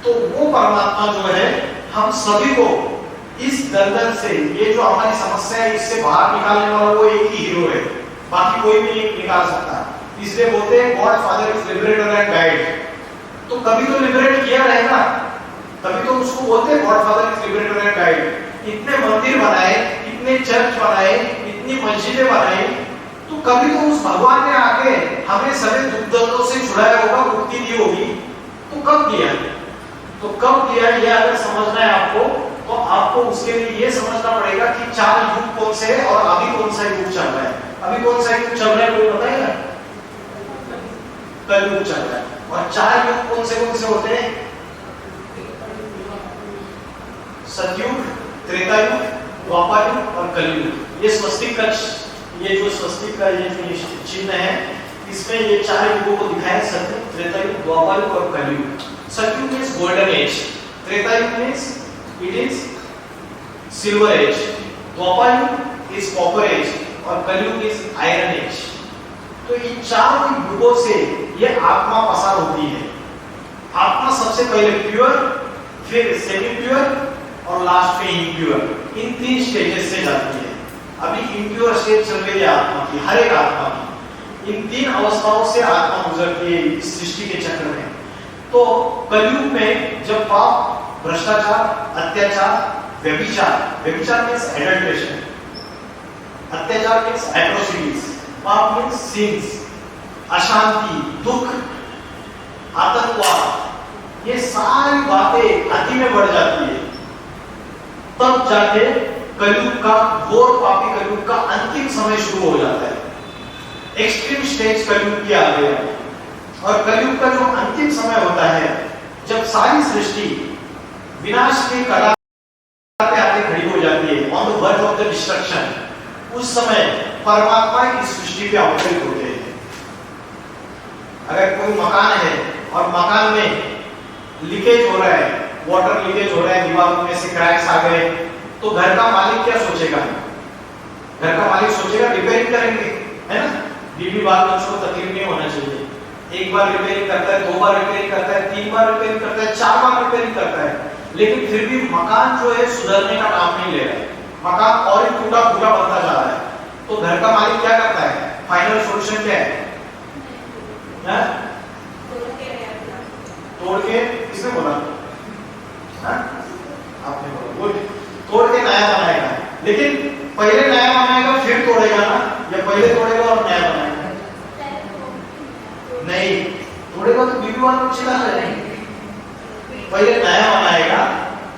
Speaker 2: तो वो परमात्मा जो है, हम सभी को इस दलदल से, ये जो हमारी समस्या है, इससे बाहर निकालने वाला वो एक ही हीरो है, बाकी कोई भी नहीं निकाल सकता। इसलिए बोलते हैं God father is liberator and guide. तो कभी तो लिबरेट किया रहेगा, तभी तो उसको बोलते हैं God father is liberator and guide. इतने मंदिर बनाए, इतने चर्च बनाए, इतनी मस्जिदें बनाई, तो कभी तो उस भगवान ने आके हमें सभी दुख दर्दों से छुड़ाया होगा, मुक्ति दी होगी। तो कब दिया? तो कब दिया, ये अगर समझना है आपको, तो आपको उसके लिए ये समझना पड़ेगा कि 4 युग कौन से है और अभी कौन सा युग चल रहा है। अभी कौन सा युग चल रहा है कोई बताएगा? कलयुग चल रहा है। और 4 युग कौन से होते हैं? सतयुग, त्रेता युग, द्वापर युग और कलयुग। ये स्वस्तिक का, ये जो स्वस्तिक का ये जो चिन्ह है, इसमें ये 4 युगों को दिखाया है, सतयुग, त्रेता युग, द्वापर युग और कलयुग। सतयुग means golden age, Treta Yuga means it is silver age, Dwapar Yuga is copper age और कलयुग इज आयरन एज। तो इन 4 युगों से ये आत्मा पसार होती है। आत्मा सबसे पहले प्योर, फिर सेमी प्योर और लास्ट में इम्प्योर। इन 3 स्टेजेस से जाती है। अभी इम्प्योर स्टेज चल रही है आत्मा की, हर एक आत्मा की। इन 3 अवस्थाओं से आत्मा गुजरती है इस सृष्टि के चक्र में। तो कलयुग में जब पाप, भ्रष्टाचार, अत्याचार, व्यभिचार, व्यभिचार मींस एडल्ट्रेशन, अत्याचार मींस एट्रोसिटीज, पाप मींस सिंस, अशांति, दुख, आतंकवाद, ये सारी बातें अति में बढ़ जाती है। तब जाके कलयुग का, घोर पापी कलयुग का अंतिम समय शुरू हो जाता है। एक्सट्रीम स्टेज कलयुग की आ गई है। और कलयुग का जो अंतिम समय होता है, जब सारी सृष्टि विनाश की कगार पे आके खड़ी हो जाती है, on the verge of the destruction, उस समय परमात्मा इस सृष्टि पे अवतरित होते हैं। अगर कोई मकान है और मकान में लीकेज हो रहा है, वाटर लीकेज हो रहा है, दीवारों में से क्रैक्स आ गए, तो घर का मालिक क्या सोचेगा? घर का मालिक सोचेगा रिपेयरिंग करेंगे, है ना? बीवी बाल बच्चों को तकलीफ नहीं होना चाहिए। एक बार रिपेयरिंग करता है, 2 बार रिपेयरिंग करता है, 3 बार रिपेयरिंग करता है, 4 बार रिपेयरिंग करता है, लेकिन फिर भी मकान जो है सुधरने का नाम नहीं ले रहा है। मकान और ही टूटा फूटा बनता जा रहा है। तो घर का मालिक क्या करता है? फाइनल सॉल्यूशन क्या है? तोड़ के, किसने बोला? आपने बोला। बोल, तोड़ के नया बनाएगा। लेकिन पहले नया बनाएगा फिर तोड़ेगा ना, या पहले तोड़ेगा और नया बनाएगा? नहीं, तोड़ेगा तो बीबी वाला चिल्ला रहे। पहले नया बनाएगा,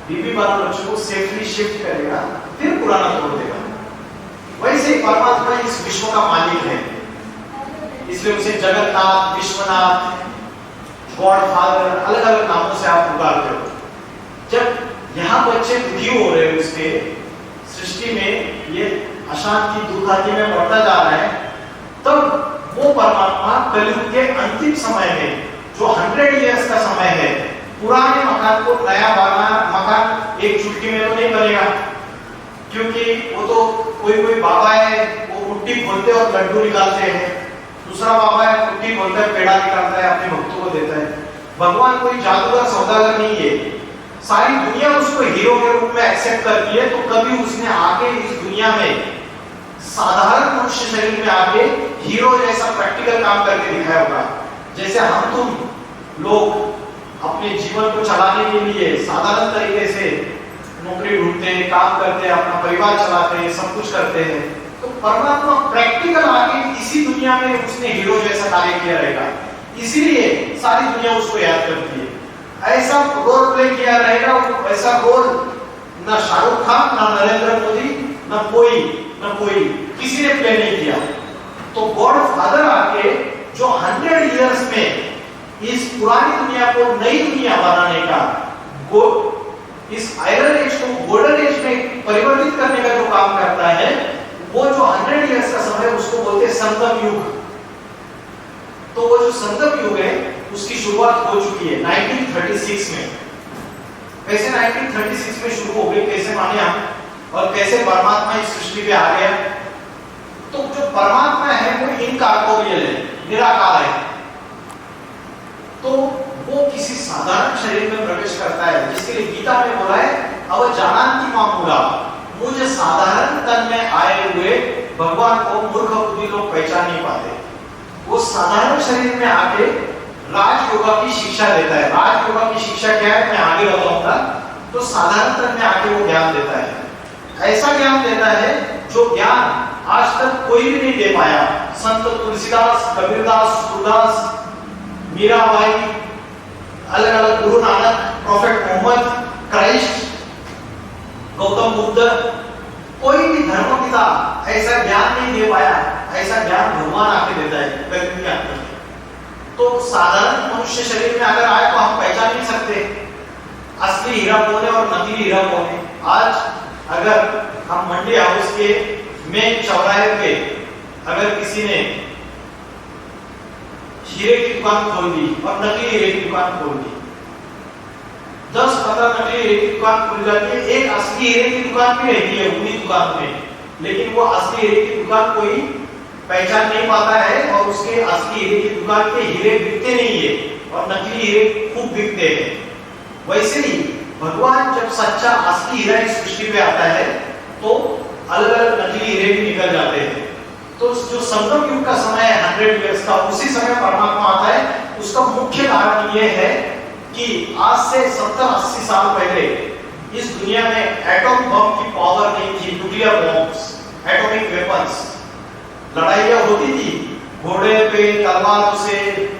Speaker 2: बीबी वाला बच्चों को सेफली शिफ्ट करेगा, फिर पुराना तोड़ देगा। वैसे ही परमात्मा इस विश्व का मालिक है, इसलिए उसे जगन्नाथ, विश्वनाथ, गॉड फादर, अलग अलग नामों से आप पुकारते हो। जब यहाँ बच्चे दुखी हो रहे हैं, उसके सृष्टि में ये अशांति दुख आदि में बढ़ता जा रहा है, तब वो परमात्मा कलयुग के अंतिम समय में, जो 100 इयर्स का समय है, पुराने मकान को नया मकान एक चुटकी में तो नहीं बनेगा, क्योंकि वो तो कोई बाबा है, वो मुट्ठी खोलते और लड्डू निकालते हैं, दूसरा बाबा है मुट्ठी खोलता है पेड़ा निकालता है, अपने भक्तों को देता है। भगवान कोई जादूगर सौदागर नहीं है। सारी दुनिया उसको हीरो के रूप में एक्सेप्ट करती है, तो कभी उसने आके इस दुनिया में साधारण मनुष्य शरीर में आके हीरो जैसा प्रैक्टिकल काम करके दिखाया होगा। जैसे हम तुम लोग अपने जीवन को चलाने के लिए साधारण तरीके से नौकरी ढूंढते हैं, काम करते हैं, अपना परिवार चलाते हैं, सब कुछ करते हैं, तो परमात्मा प्रैक्टिकल आके इसी दुनिया में उसने हीरो जैसा कार्य किया रहेगा, इसीलिए सारी दुनिया उसको याद करती है। ऐसा रोल प्ले किया रहेगा, ऐसा रोल ना शाहरुख खान, ना नरेंद्र मोदी, ना कोई किसी ने प्ले नहीं किया। तो गॉड फादर आके जो 100 इयर्स में इस पुरानी दुनिया को नई दुनिया बनाने का, इस आयरन एज को गोल्डन एज में परिवर्तित करने का जो काम करता है, वो जो 100 इयर्स का समय उसको बोलते हैं संगम युग। तो वो जो संगम युग है उसकी शुरुआत हो चुकी है 1936 में। कैसे 1936 में शुरू हो गई, कैसे माने हम, और कैसे परमात्मा इस सृष्टि पे आ गया? तो जो परमात्मा है वो इनकॉर्पोरियल है, निराकार है, तो वो किसी साधारण शरीर में प्रवेश करता है, जिसके लिए गीता में बोला है अवजानान्ति मां मूढ़ा, मुझे साधारण तन में आए हुए भगवान को मूर्ख बुद्धि लोग पहचान नहीं पाते। वो साधारण शरीर में आके राजयोगा की शिक्षा देता है। राजयोगा की शिक्षा क्या है मैं आगे बताऊंगा। तो साधारण तन में आके वो ज्ञान देता है, ऐसा ज्ञान देता है जो ज्ञान आज तक कोई भी नहीं दे पाया। संत तुलसीदास, कबीरदास, सूरदास, मीराबाई, अलग अलग गुरु नानक, प्रोफेट मोहम्मद, क्राइस्ट, गौतम बुद्ध, कोई भी धर्मपिता ऐसा ज्ञान नहीं दे पाया। ऐसा ज्ञान भगवान आके देता है कलयुग के अंत में। तो साधारण मनुष्य शरीर में अगर आए तो हम पहचान नहीं सकते असली हीरा कौन है और नकली हीरा कौन है। आज अगर हम मंडी हाउस के मेन चौराहे पे अगर किसी ने हीरे की दुकान खोल दी और नकली हीरे की दुकान खोल दी, 10-15 नकली हीरे की दुकान खुल जाती है, एक असली हीरे की दुकान भी रहती है उन्हीं दुकान में, लेकिन वो असली हीरे की दुकान कोई पहचान नहीं पाता है और उसके असली हीरे की दुकान के हीरे बिकते नहीं है और नकली हीरे खूब बिकते हैं। वैसे ही भगवान जब सच्चा असली हीरा इस सृष्टि पे आता है तो अलग अलग नकली हीरे भी निकल जाते हैं। तो जो संगम युग का समय है 100 इयर्स का, उसी समय परमात्मा आता है। उसका मुख्य कारण ये है कि आज से 70-80 साल पहले इस दुनिया में एटॉम बम की पावर नहीं थी, न्यूक्लियर बॉम्ब्स, एटॉमिक वेपन्स। लड़ाइयां होती थी घोड़े पे, तलवारों से,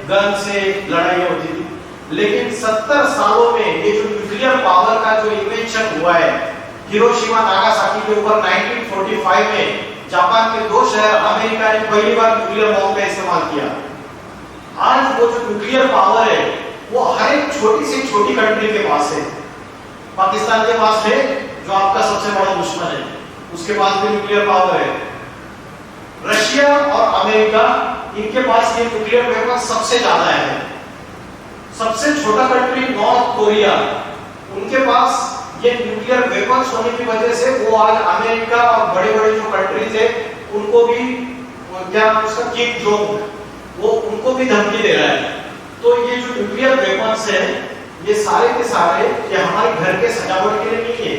Speaker 2: गन से लड़ाइयां होती थी, लेकिन 70 सालों में ये जो न्यूक्लियर पावर का जो इन्वेंशन हुआ है, हिरोशिमा नागासाकी के ऊपर 1945 में जापान के 2 शहर अमेरिका ने पहली बार न्यूक्लियर बॉम्ब का इस्तेमाल किया। आज वो जो न्यूक्लियर पावर है वो हर एक छोटी से छोटी कंट्री के पास है। पाकिस्तान के पास है जो आपका सबसे बड़ा दुश्मन है, उसके पास भी न्यूक्लियर पावर है। रशिया और अमेरिका, इनके पास ये न्यूक्लियर वेपन सबसे ज्यादा है। सबसे छोटा कंट्री नॉर्थ कोरिया, उनके पास ये न्यूक्लियर वेपन्स होने की वजह से वो आज अमेरिका और बड़े बड़े जो कंट्रीज है उनको भी, क्या नाम उसका, किम जोंग, वो उनको भी धमकी दे रहा है। तो ये जो न्यूक्लियर वेपन्स है ये सारे के सारे ये हमारे घर के सजावट के लिए नहीं है।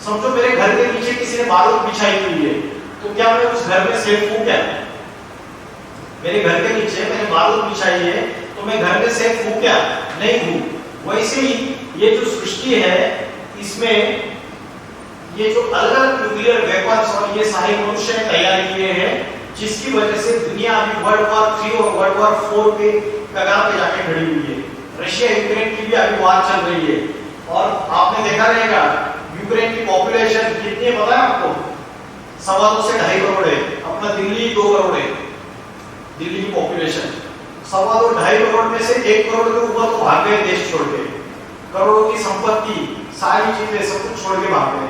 Speaker 2: समझो मेरे घर के नीचे किसी ने बारूद बिछाई हुई है, तो क्या मैं उस घर में सेफ हूं क्या? मेरे घर के नीचे मैंने बारूद बिछाई है, तो मैं घर में सेफ हूं क्या? नहीं हूं। वैसे ही ये जो सृष्टि है, इसमें ये जो अलग-अलग न्यूक्लियर वेपन्स और ये सारे मनुष्य ने तैयार किए हैं, जिसकी वजह से दुनिया अभी वर्ल्ड वॉर 3 और वर्ल्ड वॉर 4 के कगार पे जाके खड़ी हुई है। रशिया यूक्रेन की भी अभी वार चल रही है, और आपने देखा रहेगा यूक्रेन की पॉपुलेशन कितनी है पता है आपको? 2.25 से 2.5 करोड़ है। अपना दिल्ली 2 करोड़ है, दिल्ली की पॉपुलेशन 2.25 करोड़ में से 1 करोड़ के ऊपर तो भाग गए देश छोड़ के। करोड़ों की संपत्ति, सारी चीजें सब कुछ छोड़ के भाग गए।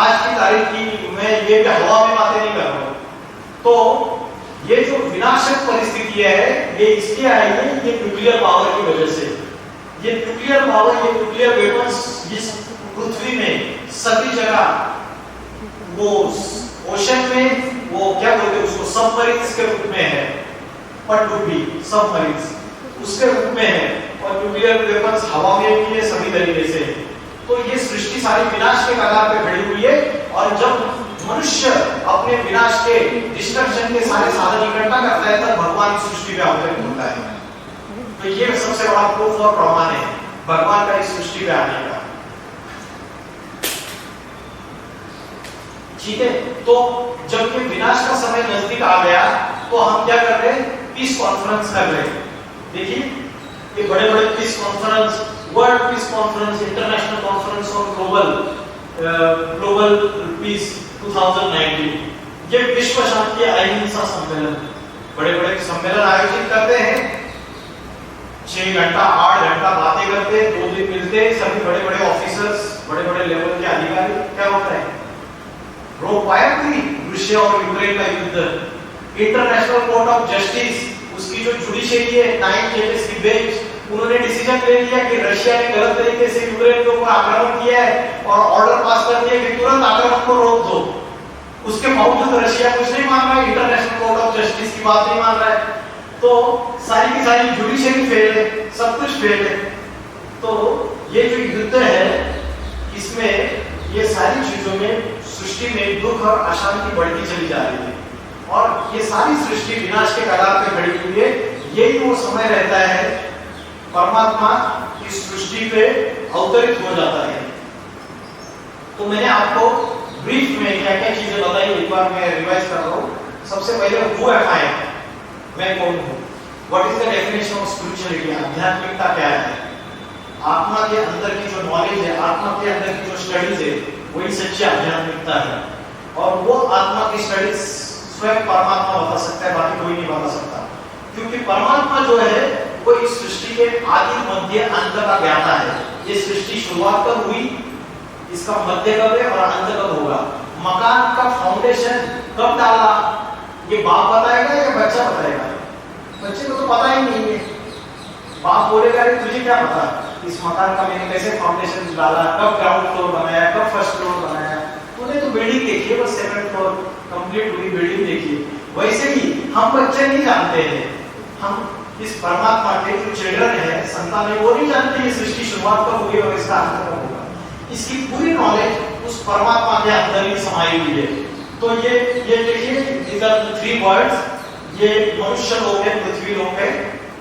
Speaker 2: आज की तारीख की मैं ये भी हवा में बातें नहीं कर रहा हूं। तो ये जो विनाशक परिस्थिति है, ये इसलिए आई है, ये न्यूक्लियर पावर की वजह से। ये न्यूक्लियर पावर, ये न्यूक्लियर वेपन्स इस पृथ्वी में सभी जगह, वो ओशन में वो क्या बोलते हैं उसको, सबमरीन्स के रूप में है, पनडुब्बी सबमरीन्स उसके रूप में है, और न्यूक्लियर वेपन्स हवा में भी है, सभी तरीके से। तो ये सृष्टि सारी विनाश के कगार पे खड़ी हुई है, और जब मनुष्य अपने विनाश के, डिस्ट्रक्शन के सारे साधन इकट्ठा करता है, तब भगवान की सृष्टि पे अवतरित होता है। तो ये सबसे बड़ा प्रूफ और प्रमाण है भगवान का इस सृष्टि पे आने का। ठीक है, तो जब ये विनाश का समय नजदीक आ गया, तो हम क्या कर रहे हैं? पीस कॉन्फ्रेंस कर रहे हैं। देखिए, ये बड़े बड़े piece conference, world peace conference, international conference on global piece 2019, ये विश्व शांति अहिंसा सम्मेलन, बड़े बड़े सम्मेलन आयोजित करते हैं। 6 घंटा 8 घंटा बातें करते, 2 दिन मिलते, सभी बड़े बड़े ऑफिसर्स, बड़े बड़े लेवल के अधिकारी। क्या होता है? रोक पाया कोई रूसिया और यूक्रेन का युद्ध? इंटरनेशनल कोर्ट ऑफ जस्टिस, उसकी जो जुडिशरी है, 9 जजेस की बेंच, उन्होंने डिसीजन ले लिया कि रशिया ने गलत तरीके से यूक्रेन के ऊपर आक्रमण किया है, और ऑर्डर पास कर दिया कि तुरंत आक्रमण को रोक दो। उसके बावजूद रशिया कुछ नहीं मान रहा है, इंटरनेशनल कोर्ट ऑफ जस्टिस की बात नहीं मान रहा है। तो सारी की सारी जुडिशरी फेल है, सब कुछ फेल है। तो ये जो युद्ध है, इसमें ये सारी चीजों में, सृष्टि में दुख और अशांति बढ़ती चली जा रही है, और ये सारी सृष्टि विनाश के कगार पे खड़ी हुई है। यही वो समय रहता है परमात्मा इस सृष्टि पे अवतरित हो जाता है। तो मैंने आपको ब्रीफ में क्या क्या चीजें बताई, एक बार मैं रिवाइज कर रहा हूँ। सबसे पहले हु एम आई, मैं कौन हूँ? What is the definition of spirituality? आध्यात्मिकता क्या है? आत्मा के अंदर की जो नॉलेज है, आत्मा के अंदर की जो स्टडीज है, वही सच्ची आध्यात्मिकता है। और वो आत्मा की स्टडीज स्वयं परमात्मा बता सकता है, बाकी कोई नहीं बता सकता। क्योंकि परमात्मा जो है वो इस सृष्टि के आदि मध्य अंत का ज्ञाता है। ये सृष्टि शुरुआत कब हुई, इसका मध्य कब है और अंत कब होगा, मकान का फाउंडेशन कब डाला, ये बाप बताएगा या बच्चा बताएगा? बच्चे को तो पता ही नहीं है। बाप बोलेगा कि तुझे क्या पता इस मकान का मैंने कैसे फाउंडेशन डाला, कब ग्राउंड फ्लोर बनाया, कब फर्स्ट फ्लोर बनाया? तूने तो बिल्डिंग देखी है, बस 7th फ्लोर कंप्लीट हुई बिल्डिंग देखी। वैसे ही हम बच्चे नहीं जानते हैं, हम इस परमात्मा के जो चिल्ड्रन है, संतान है, वो नहीं जानते ये सृष्टि शुरुआत कब हुई और इसका अंत कब होगा। इसकी पूरी नॉलेज उस परमात्मा के अंदर ही समाई हुई है। तो ये देखिए, इधर 3 वर्ड्स, ये मनुष्य लोग है, पृथ्वी लोग है,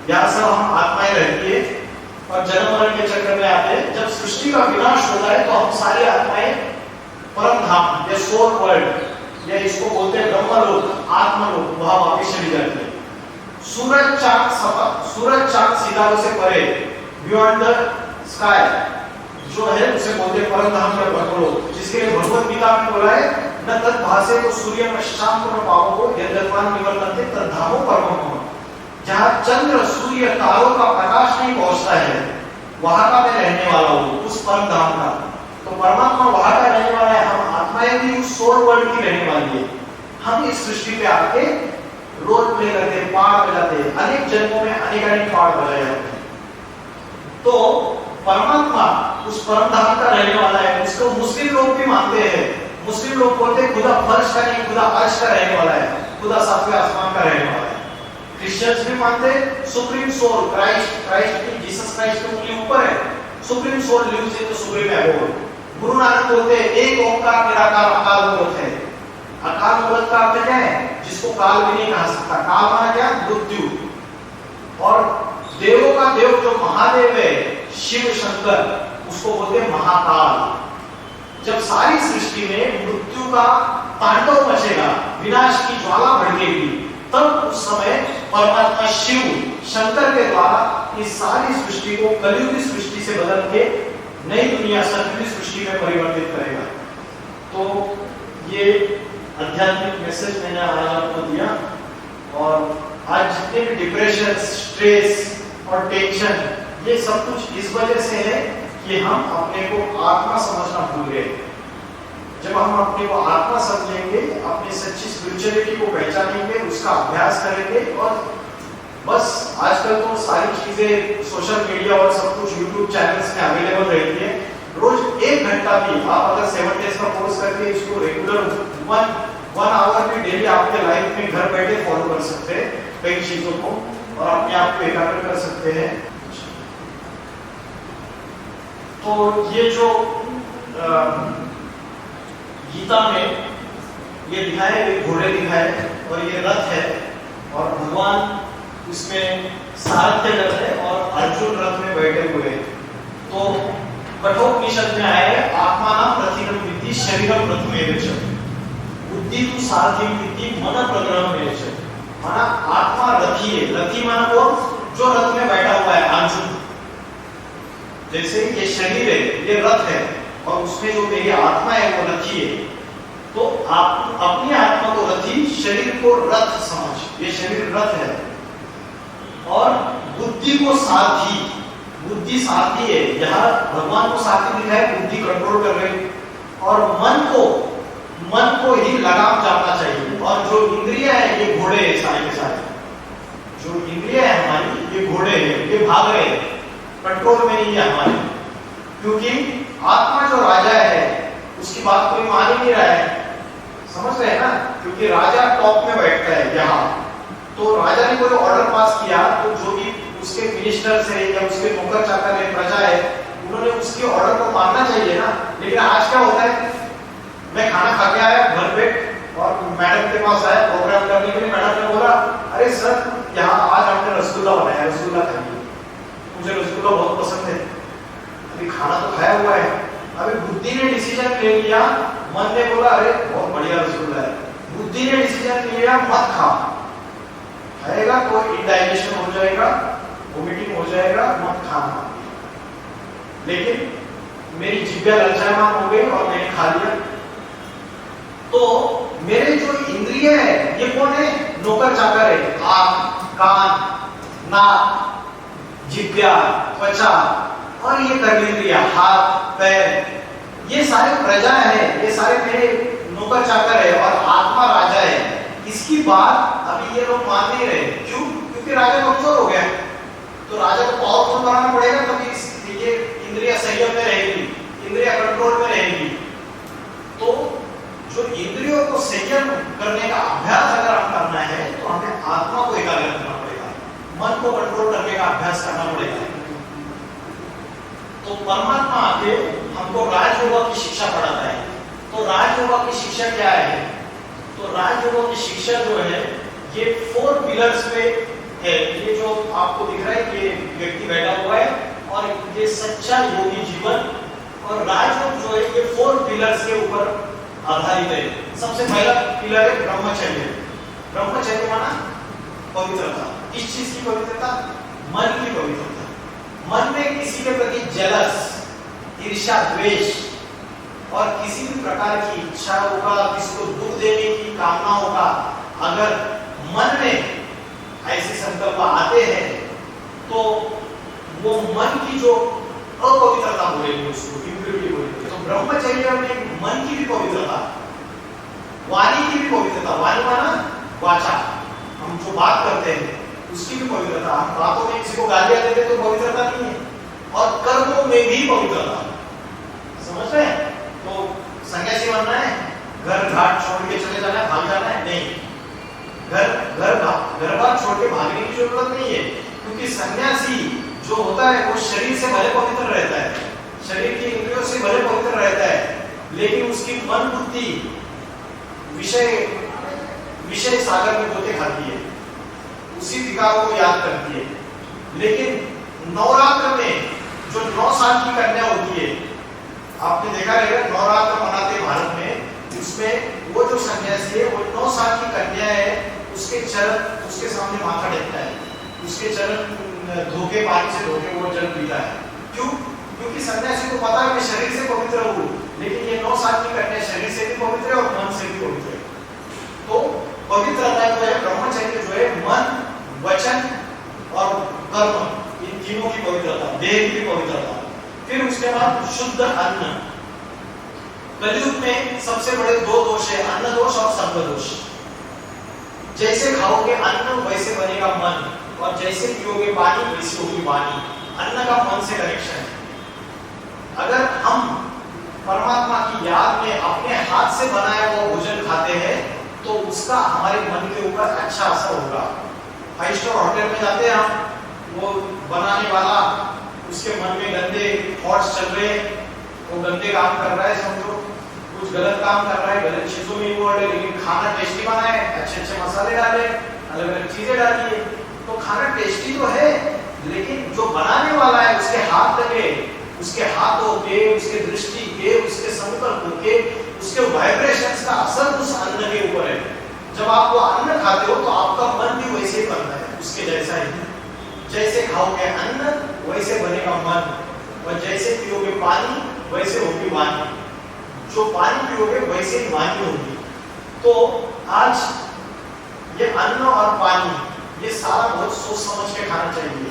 Speaker 2: यहाँ सब हम आत्माएं रहती है और जन्म मरण के चक्र में आते हैं। जब सृष्टि का विनाश होता है, तो हम सारी आत्माएं परम धाम या सोल वर्ल्ड, या इसको बोलते हैं ब्रह्मलोक, आत्मलोक, वहां वापस चली जाती है। सूरज चांद सितारों से परे, बियॉन्ड द स्काई, जो है उसे बोलते हैं परम धाम या ब्रह्मलोक, जिसके लिए भगवत गीता में बोला है, न तत् भासे तो सूर्य पश्चाम को पावो यद्यत्वान निवर्तन्ते तद्धामो परमो। जहां चंद्र सूर्य तारों का प्रकाश नहीं पहुंचता है, वहां का मैं रहने वाला हूं, उस परम धाम का। तो परमात्मा वहां का रहने वाला है, हम आत्माएं भी उस सोल वर्ल्ड की रहने वाली है। हम इस सृष्टि पे आके रोल प्ले करते हैं, पार्ट बजाते हैं, अनेक जन्मों में अनेक पार्ट बजाए जाते हैं। तो परमात्मा उस परम धाम का रहने वाला है। उसको मुस्लिम लोग भी मानते हैं। मुस्लिम लोग बोलते हैं खुदा फर्श का नहीं, खुदा अर्श का रहने वाला है, खुदा सातवें आसमान का रहने वाला है। क्रिश्चियंस भी मानते हैं supreme soul Christ Jesus Christ के उंगली ऊपर है, supreme soul lives in the supreme abode. Guru Nanak बोलते हैं एक ओंकार निराकार अकाल मूर्त है। अकाल मूलक का अर्थ क्या है? जिसको काल भी नहीं कहा सकता। काल माना क्या? मृत्यु। और देवों का देव जो महादेव है शिव शंकर, उसको बोलते हैं महाकाल। जब सारी सृष्टि में मृत्यु का तांडव मचेगा, विनाश की ज्वाला भड़केगी, तब उस समय परमात्मा शिव शंकर के द्वारा इस सारी सृष्टि को कलयुगी सृष्टि से बदल के नई दुनिया सतयुगी सृष्टि में परिवर्तित करेगा। तो ये आध्यात्मिक मैसेज मैंने आज आपको दिया। और आज जितने भी डिप्रेशन, स्ट्रेस और टेंशन, ये सब कुछ इस वजह से है कि हम अपने को आत्मा समझना भूल गए। जब हम अपने को आत्मा समझेंगे, अपनी सच्ची स्पिरिचुअलिटी को पहचानेंगे, उसका अभ्यास करेंगे, और बस आजकल तो सारी चीजें सोशल मीडिया और सब कुछ यूट्यूब चैनल्स में अवेलेबल रहती है। रोज 1 घंटा भी आप अगर 7 डेज का कोर्स करके इसको रेगुलर 1 आवर भी डेली आपके लाइफ में घर बैठे फॉलो कर सकते हैं कई चीजों को, और अपने आप को एकाग्र कर सकते हैं। तो ये जो गीता में ये दिखाए, ये घोड़े दिखाए और ये रथ है, और भगवान उसमें सारथ्य रथ है और अर्जुन रथ में बैठे हुए हैं। तो कठोपनिषद में आए आत्मानं रथिनं विद्धि शरीरं रथमेव च बुद्धि तु सारथिं विद्धि मन प्रग्रहमेव च। माना आत्मा रथी है। रथी माना वो जो रथ में बैठा हुआ है, अर्जुन। जैसे ये शरीर है, ये रथ है, और उसमें जो मेरी आत्मा है वो रथी है। तो आप अपनी आत्मा को रथी, शरीर को रथ समझ, ये शरीर रथ है। और बुद्धि को सारथी, बुद्धि सारथी है। यहाँ भगवान को सारथी दिखा है, बुद्धि कंट्रोल कर रही, और मन को ही लगाम जानना चाहिए। और जो इंद्रियां है ये घोड़े है, सारे के सारे जो इंद्रियां है हमारी ये घोड़े हैं, ये भाग रहे हैं, कंट्रोल में नहीं है हमारे। क्योंकि आत्मा जो राजा है उसकी बात कोई मान ही नहीं रहा है, समझ रहे हैं ना? क्योंकि राजा टॉप में बैठता है यहाँ, तो राजा ने कोई ऑर्डर पास किया तो जो भी उसके मिनिस्टर्स है या उसके नौकर चाकर है, प्रजा है, उन्होंने उसके ऑर्डर को मानना चाहिए ना। लेकिन आज क्या होता है, मैं खाना खा के आया घर पे और मैडम के पास आया प्रोग्राम करने के लिए, मैडम ने बोला अरे सर यहाँ आज हमने रसगुल्ला बनाया, रसगुल्ला खाइए, मुझे रसगुल्ला बहुत पसंद है। अभी खाना तो खाया हुआ है, अभी बुद्धि ने डिसीजन ले लिया, मन ने बोला अरे बहुत बढ़िया रसगुल्ला है, बुद्धि ने डिसीजन लिया मत खा, खाएगा तो इंडाइजेशन हो जाएगा, वोमिटिंग हो जाएगा, मत खाना। लेकिन मेरी जिह्वा ललचायमान हो गई और मैंने खा लिया। तो मेरे जो इंद्रिय है ये कौन है? नौकर चाकर है। आँख, कान, नाक, जिह्वा, त्वचा और ये कर्मेंद्रिय, हाथ, पैर, ये सारे प्रजा है, ये सारे मेरे नौकर चाकर है, और आत्मा राजा है। इसकी बात अभी ये लोग मान नहीं रहे। क्यों? क्योंकि राजा कमजोर हो गया। तो राजा को पावरफुल बनाना पड़ेगा, तभी ये इंद्रिया संयम में रहेगी, इंद्रिया कंट्रोल में रहेगी। तो जो इंद्रियों को संयम करने का अभ्यास अगर हम करना है तो हमें आत्मा को एकाग्र करना पड़ेगा, मन को कंट्रोल करने का अभ्यास करना पड़ेगा। तो परमात्मा आके हमको राजयोगा की शिक्षा पढ़ाता है। तो राजयोगा की शिक्षा क्या है? तो राजयोगा की शिक्षा जो है ये 4 पिलर्स पे है। ये जो आपको दिख रहा है ये व्यक्ति बैठा हुआ है, और ये सच्चा योगी जीवन और राजयोग जो है ये 4 पिलर्स के ऊपर आधारित है। सबसे पहला पिलर है ब्रह्मचर्य। ब्रह्मचर्य माना पवित्रता। किस चीज की पवित्रता? मन की पवित्रता। मन में किसी के प्रति जलस, ईर्ष्या, द्वेष और किसी भी प्रकार की इच्छा होगा, किसी को दुख देने की कामना होगा, अगर मन में ऐसे संकल्प आते हैं तो वो मन की जो अपवित्रता बोलेंगे उसको इम्प्योरिटी बोलेंगे। तो ब्रह्मचर्य में मन की भी पवित्रता, वाणी की भी पवित्रता। वाणी माना वाचा, हम जो बात करते हैं उसकी भी पवित्रता। हम बातों में किसी को गालियां देते तो पवित्रता नहीं है, और कर्मों में भी पवित्रता। समझ रहे हैं? तो सन्यासी बनना है, घर घाट छोड़ के चले जाना है, भाग जाना है? नहीं, घर बार छोड़ के भागने की जरूरत नहीं है। क्योंकि सन्यासी जो होता है वो शरीर से भले पवित्र रहता है, शरीर की इंद्रियों से भले पवित्र रहता है, लेकिन उसकी मन बुद्धि विषय विषय सागर में गोते खाती है, उसी विकारों को याद करती है। लेकिन नवरात्र में जो 9 साल की कन्या होती है, आपने देखा रहेगा नवरात्र मनाते भारत में, उसमें वो जो सन्यासी है वो 9 साल की कन्या है, उसके चरण उसके सामने माथा टेकता है, उसके चरण धोके पानी से धोके वो जल पीता है। क्यों? क्योंकि सन्यासी को पता है मैं शरीर से पवित्र हूँ, लेकिन ये 9 साल की कन्या शरीर से भी पवित्र है और मन से भी पवित्र है। तो पवित्रता जो है, ब्रह्मचर्य जो है, मन, वचन और कर्म, इन तीनों की पवित्रता, देह की पवित्रता। फिर उसके बाद शुद्ध अन्न। कलयुग में सबसे बड़े 2 दोष है, अन्न दोष और संग दोष। जैसे खाओगे अन्न वैसे बनेगा मन, और जैसे पियोगे पानी वैसी होगी वाणी। अन्न का मन से कनेक्शन है। अगर हम परमात्मा की याद में अपने हाथ से बनाया हुआ भोजन खाते हैं तो उसका हमारे मन के ऊपर अच्छा असर होगा। 5 स्टार होटल में जाते हैं हम, वो बनाने वाला उसके मन में गंदे थॉट्स चल रहे, वो गंदे काम कर रहा है, समझो कुछ गलत काम कर रहा है, गलत चीजों में इन्वॉल्व है, लेकिन खाना टेस्टी बना है, अच्छे अच्छे मसाले डाले, अलग अलग चीजें डाली है, तो खाना टेस्टी तो है, लेकिन जो बनाने वाला है उसके हाथ लगे, उसके हाथों के, उसके दृष्टि के, उसके संकल्प के, उसके वाइब्रेशंस का असर उस अन्न के ऊपर है। जब आप वो अन्न खाते हो तो आपका मन भी वैसे ही बनता है, उसके जैसा ही। जैसे खाओगे अन्न वैसे बनेगा मन, और जैसे पियोगे पानी वैसे होगी वाणी। जो पानी पियोगे वैसे ही वाणी होगी। तो आज ये अन्न और पानी, ये सारा बहुत सोच समझ के खाना चाहिए।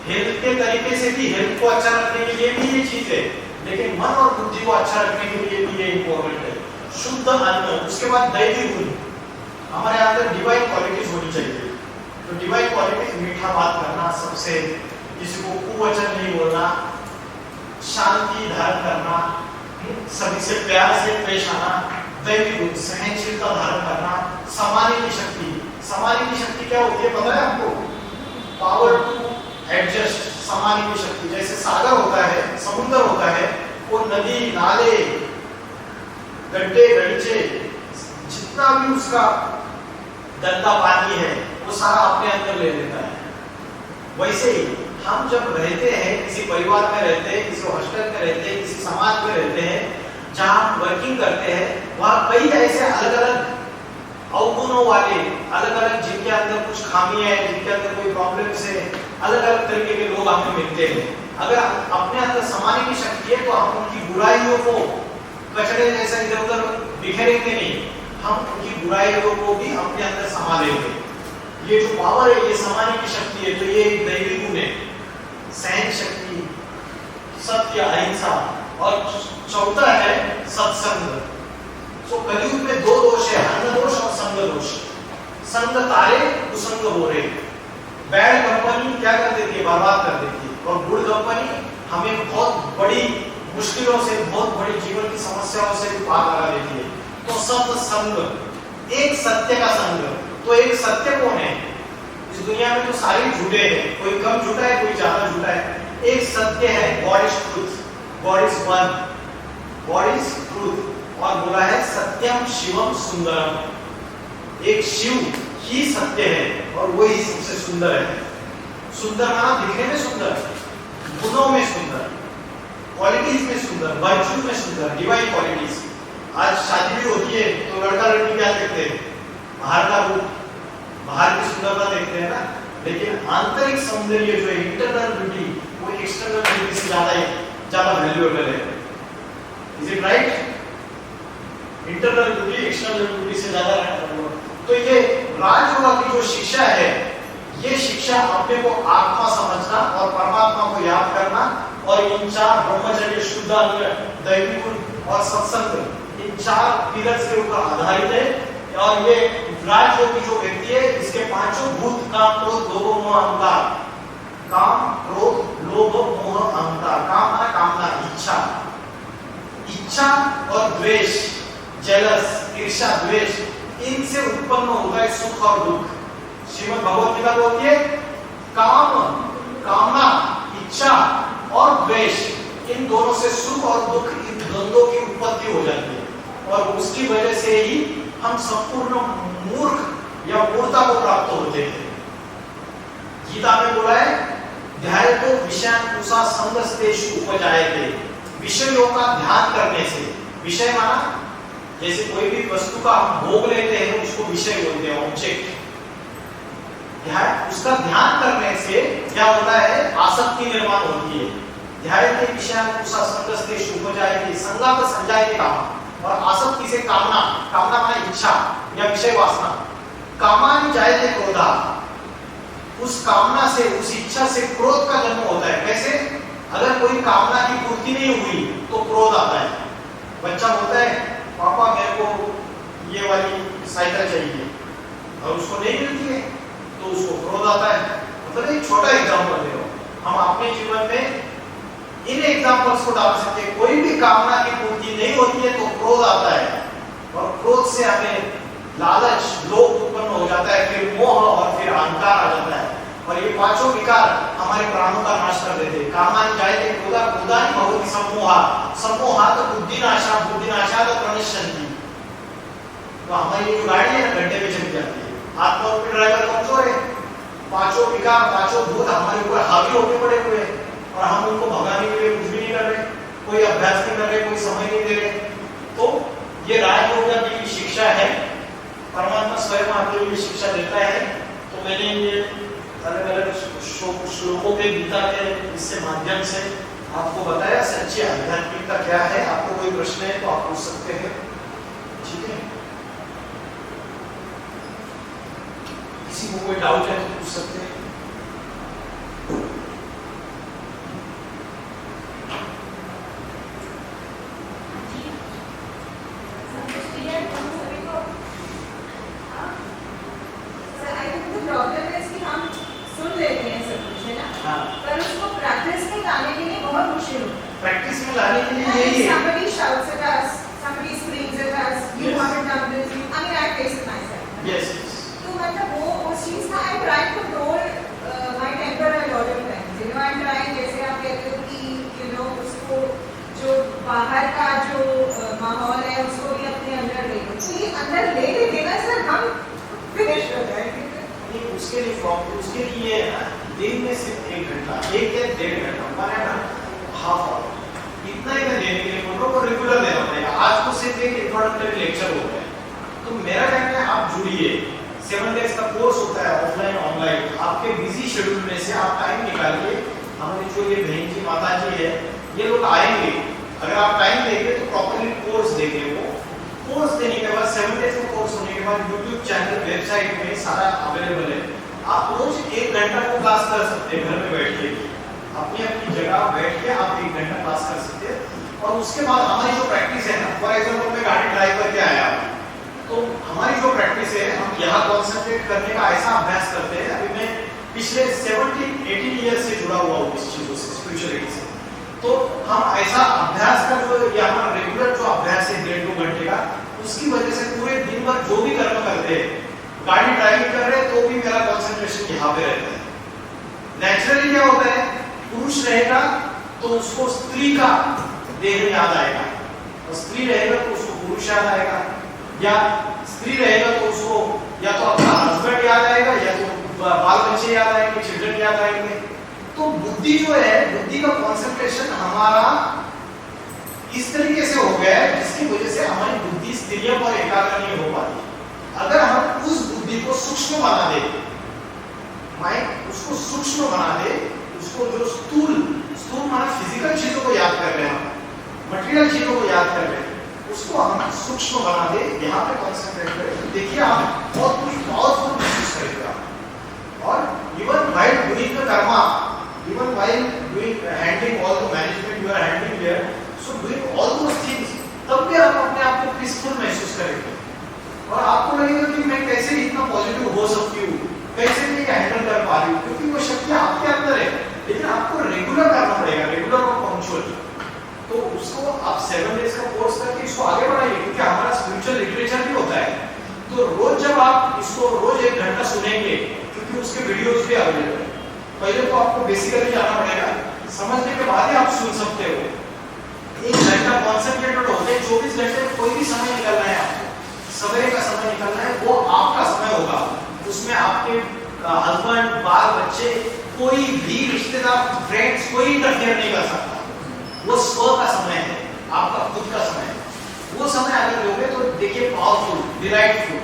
Speaker 2: हेल्थ के तरीके से भी, हेल्थ को अच्छा रखने के लिए भी ये चीज है, लेकिन मन और बुद्धि को अच्छा रखने के लिए भी ये इंपॉर्टेंट है। शुद्ध अन्न, उसके बाद दैवी गुण, हमारे अंदर डिवाइन क्वालिटीज होनी चाहिए। तो डिवाइन क्वालिटीज, मीठा बात करना, सबसे किसी को कुवचन नहीं बोलना, शांति धारण करना, सभी से प्यार से पेश आना, दैवी गुण, सहनशीलता धारण करना, समाने की शक्ति। समाने की शक्ति क्या होती है पता है आपको? पावर टू एडजस्ट, समाने की शक्ति। जैसे सागर होता है, समुद्र होता है, वो नदी, नाले, गड्ढे, गड्ढे, जितना भी उसका गंदा पानी है वो सारा अपने अंदर ले लेता है। वैसे ही हम जब रहते हैं, किसी परिवार में रहते हैं, किसी हॉस्टल में रहते हैं, किसी समाज में रहते हैं, जहाँ हम वर्किंग करते हैं, वहाँ कई ऐसे अलग अलग अवगुणों वाले, अलग अलग जिनके अंदर कुछ खामी है, जिनके अंदर कोई प्रॉब्लम है, अलग अलग तरीके के लोग हमें मिलते हैं। अगर अपने अंदर समाने की शक्ति है तो हम उनकी बुराइयों को कचरे जैसा इधर उधर बिखेरेंगे नहीं, हम उनकी बुराइयों को भी अपने अंदर संभालेंगे। ये जो पावर है, ये समाने की शक्ति है, तो ये एक दैवी गुण है। सहन शक्ति, सत्य, अहिंसा, और चौथा है सत्संग। तो कलयुग में 2 दोष है, अन्न दोष और संग दोष। संग तारे, कुसंग बोरे। बैड कंपनी क्या कर देती है? बर्बाद कर देती है। और गुड कंपनी हमें बहुत बड़ी मुश्किलों से, बहुत बड़ी जीवन की समस्याओं से भी पार लगा देती है। तो सत्संग, एक सत्य का संग। तो एक सत्य कौन है? इस दुनिया में तो सारे झूठे हैं, कोई कम झूठा है, कोई ज्यादा झूठा है। एक सत्य है, God is truth, God is one, God is truth. और बोला है सत्यम शिवम सुंदरम। एक शिव ही सत्य है और वही सबसे सुंदर है। सुंदर माना दिखने में सुंदर, गुणों में सुंदर, क्वालिटीज में सुंदर, वर्च्यू में सुंदर, डिवाइन क्वालिटीज। आज शादी भी होती है तो लड़का लड़की क्या देखते हैं? बाहर का रूप, बाहर की सुंदरता देखते हैं ना, लेकिन आंतरिक सौंदर्य जो है, इंटरनल ब्यूटी, वो एक्सटर्नल ब्यूटी से ज्यादा वैल्यूएबल है। Is it right? Internal beauty external beauty से ज्यादा है। तो ये राजयोग की जो शिक्षा है, ये शिक्षा अपने को आत्मा समझना और परमात्मा को याद करना, और इन 4 ब्रह्मचर्य, शुद्ध अन्न, दैवी गुण और सत्संग, इन 4 पिलर्स के ऊपर आधारित है। और ये राजयोग की जो व्यक्ति है, इसके 5 भूत, काम, क्रोध, लोभ, मोह, अहंकार। काम, क्रोध, लोभ, मोह, अहंकार। काम माना कामना, इच्छा, इच्छा और द्वेष, जेलस, ईर्ष्या, द्वेष, इनसे उत्पन्न होता है सुख और दुख। श्रीमद् भगवत गीता बोलती है काम, कामना, इच्छा और द्वेष, इन दोनों से सुख और दुख, इन द्वंद्वों की उत्पत्ति हो जाती है। और उसकी वजह से ही हम संपूर्ण मूर्ख या मूर्खता को प्राप्त होते हैं। गीता में बोला है ध्यायतो विषयानुसा संगस्तेषु उपजायते, विषयों का ध्यान करने से, विषय माना जैसे कोई भी वस्तु का हम भोग लेते हैं उसको विषय बोलते हैं, ऑब्जेक्ट। उसका ध्यान करने से क्या होता है, आसक्ति निर्माण होती है। ध्यायते विषयानुसा संगस्तेषु उपजायते, संगा का संजायते काम, और आसक्ति से कामना, कामना माने इच्छा या विषय वासना, कामानि जायते क्रोधा, उस कामना से, उस इच्छा से क्रोध का जन्म होता है। कैसे? अगर कोई कामना की पूर्ति नहीं हुई तो क्रोध आता है। बच्चा बोलता है पापा मेरे को ये वाली साइकिल चाहिए, और उसको नहीं मिलती है तो उसको क्रोध आता है। मतलब एक छोटा एग्जांपल दे रहा हूं, हम अपने जीवन में इन एग्जांपल्स को डाल सकते हैं। कोई भी कामना की पूर्ति नहीं होती है तो क्रोध आता है, और क्रोध से हमें लालच, लोभ उत्पन्न हो जाता है, फिर मोह और फिर अहंकार आ जाता है, और ये पांचों विकार हमारे प्राणों का नाश कर देते हैं। कामानि जायते क्रोधा, क्रोधानि भवति सम्मोहा, सम्मोहात् बुद्धिनाशा, बुद्धिनाशात् प्रणश्यन्ति। तो हमारी जो गाड़ी है ना घंटे में चल जाती है, हाथ पांव पे ड्राइवर कमजोर है, पांचों विकार, पांचों भूत हमारे ऊपर हावी होके पड़े हुए हैं, और हम उनको भगाने के लिए कुछ भी नहीं कर रहे, कोई अभ्यास नहीं कर रहे, कोई समय नहीं दे रहे। तो ये राजयोग की शिक्षा है, परमात्मा स्वयं आपके लिए शिक्षा देता है। तो मैंने ये अलग अलग श्लोकों के गीता के इससे माध्यम से आपको बताया सच्ची आध्यात्मिकता क्या है। आपको कोई प्रश्न है तो आप पूछ सकते हैं, ठीक है? किसी को कोई डाउट है तो पूछ सकते हैं। प्रैक्टिस में लाने के लिए यही है।
Speaker 3: Somebody shouts at us, somebody screams at us, you
Speaker 2: Yes.
Speaker 3: haven't done this. I mean, I face it myself.
Speaker 2: Yes.
Speaker 3: तो मतलब वो उस चीज़ का I'm trying to control my temper a lot of times. You know, I'm trying, जैसे आप कहते हो कि you know उसको जो बाहर का जो माहौल है उसको भी अपने अंदर ले लो। तो ये अंदर ले लेके ना सर हम फिनिश हो जाएंगे।
Speaker 2: उसके लिए दिन में सिर्फ 1 घंटा, 1 या 1.5 घंटा, 1 एंड हाफ आवर, इतना ही मैं देने के लिए बोल रहा हूँ, और रेगुलर देना पड़ेगा। आज तो सिर्फ एक इंट्रोडक्टरी लेक्चर हो गया, तो मेरा कहना है आप जुड़िए। 7 डेज का कोर्स होता है, ऑफलाइन ऑनलाइन। आपके बिजी शेड्यूल में से आप टाइम निकालिए। हमारी जो ये बहन जी माता जी है, ये लोग आएंगे, अगर आप टाइम देंगे तो प्रॉपर्ली कोर्स देंगे। वो कोर्स देने के बाद 7 डेज का कोर्स होने के बाद यूट्यूब चैनल, वेबसाइट में सारा अवेलेबल है। आप रोज 1 घंटा को क्लास कर सकते हैं, घर में बैठ के अपनी अपनी जगह बैठ के आप 1 घंटा क्लास कर सकते हैं। और उसके बाद हमारी जो प्रैक्टिस है ना, फॉर एग्जांपल मैं गाड़ी ड्राइव करके आया, तो हमारी जो प्रैक्टिस है, हम यहाँ कॉन्सेंट्रेट करने का ऐसा अभ्यास करते हैं। अभी मैं पिछले 17-18 ईयर से जुड़ा हुआ हूँ इस चीजों से, स्पिरिचुअलिटी से। तो हम ऐसा अभ्यास का जो ये हमारा रेगुलर जो अभ्यास है 1.5-2 घंटे का, उसकी वजह से पूरे दिन भर जो भी कर्म करते हैं, गाड़ी ड्राइविंग कर रहे हैं तो भी मेरा कंसंट्रेशन यहाँ पे रहता है। नेचुरली क्या होता है, पुरुष रहेगा तो उसको स्त्री का देह याद आएगा, और स्त्री रहेगा तो उसको पुरुष याद आएगा, या स्त्री रहेगा तो उसको या तो अपना हस्बैंड याद आएगा, या तो बाल बच्चे याद आएंगे, चिल्ड्रन याद आएंगे। तो बुद्धि जो है, बुद्धि का कंसंट्रेशन हमारा इस तरीके से हो गया है, जिसकी वजह से हमारी बुद्धि स्त्रियों पर एकाग्र नहीं हो पाती। अगर हम उस बुद्धि को सूक्ष्म बना दे, माइंड उसको सूक्ष्म बना दे, उसको जो स्थूल माना फिजिकल चीजों को याद कर रहे हैं, हम मटेरियल चीजों को याद कर रहे हैं, उसको हम सूक्ष्म बना दे, यहाँ पे कंसंट्रेट करें, देखिए आप बहुत कुछ पावरफुल महसूस करेंगे। और even while doing the karma, even while doing handling all the management you are handling there, so doing all those things, तब भी आप अपने आप को पीसफुल महसूस करेंगे, और आपको लगेगा कि मैं कैसे इतना पॉजिटिव हो सकती हूँ, कैसे मैं ये हैंडल कर पा रही हूँ, क्योंकि वो शक्ति आपके अंदर है। लेकिन आपको रेगुलर करना पड़ेगा, रेगुलर और पंक्चुअल। तो उसको आप 7 डेज का कोर्स करके इसको आगे बढ़ाइए, क्योंकि हमारा स्पिरिचुअल लिटरेचर भी होता है। तो रोज जब आप इसको रोज 1 घंटा सुनेंगे, क्योंकि उसके वीडियोस भी अवेलेबल है, पहले तो आपको बेसिकली जाना पड़ेगा, समझने के बाद ही आप सुन सकते हो। 1 घंटा कॉन्सेंट्रेटेड होते हैं, 24 घंटे कोई भी समय निकलना है सवेरे का समय निकलना है, वो आपका समय होगा। उसमें आपके हस्बैंड, बाल बच्चे, कोई भी रिश्तेदार, फ्रेंड्स, कोई इंटरफेयर नहीं कर सकता। वो स्व का समय है, आपका खुद का समय है। वो समय अगर लोगे तो देखिए पावरफुल, डिलाइटफुल,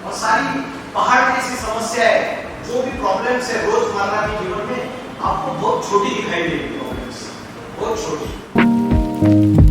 Speaker 2: और सारी पहाड़ जैसी समस्याएं, जो भी प्रॉब्लम्स है रोजमर्रा के जीवन में, आपको बहुत छोटी दिखाई देगी। प्रॉब्लम्स बहुत छोटी।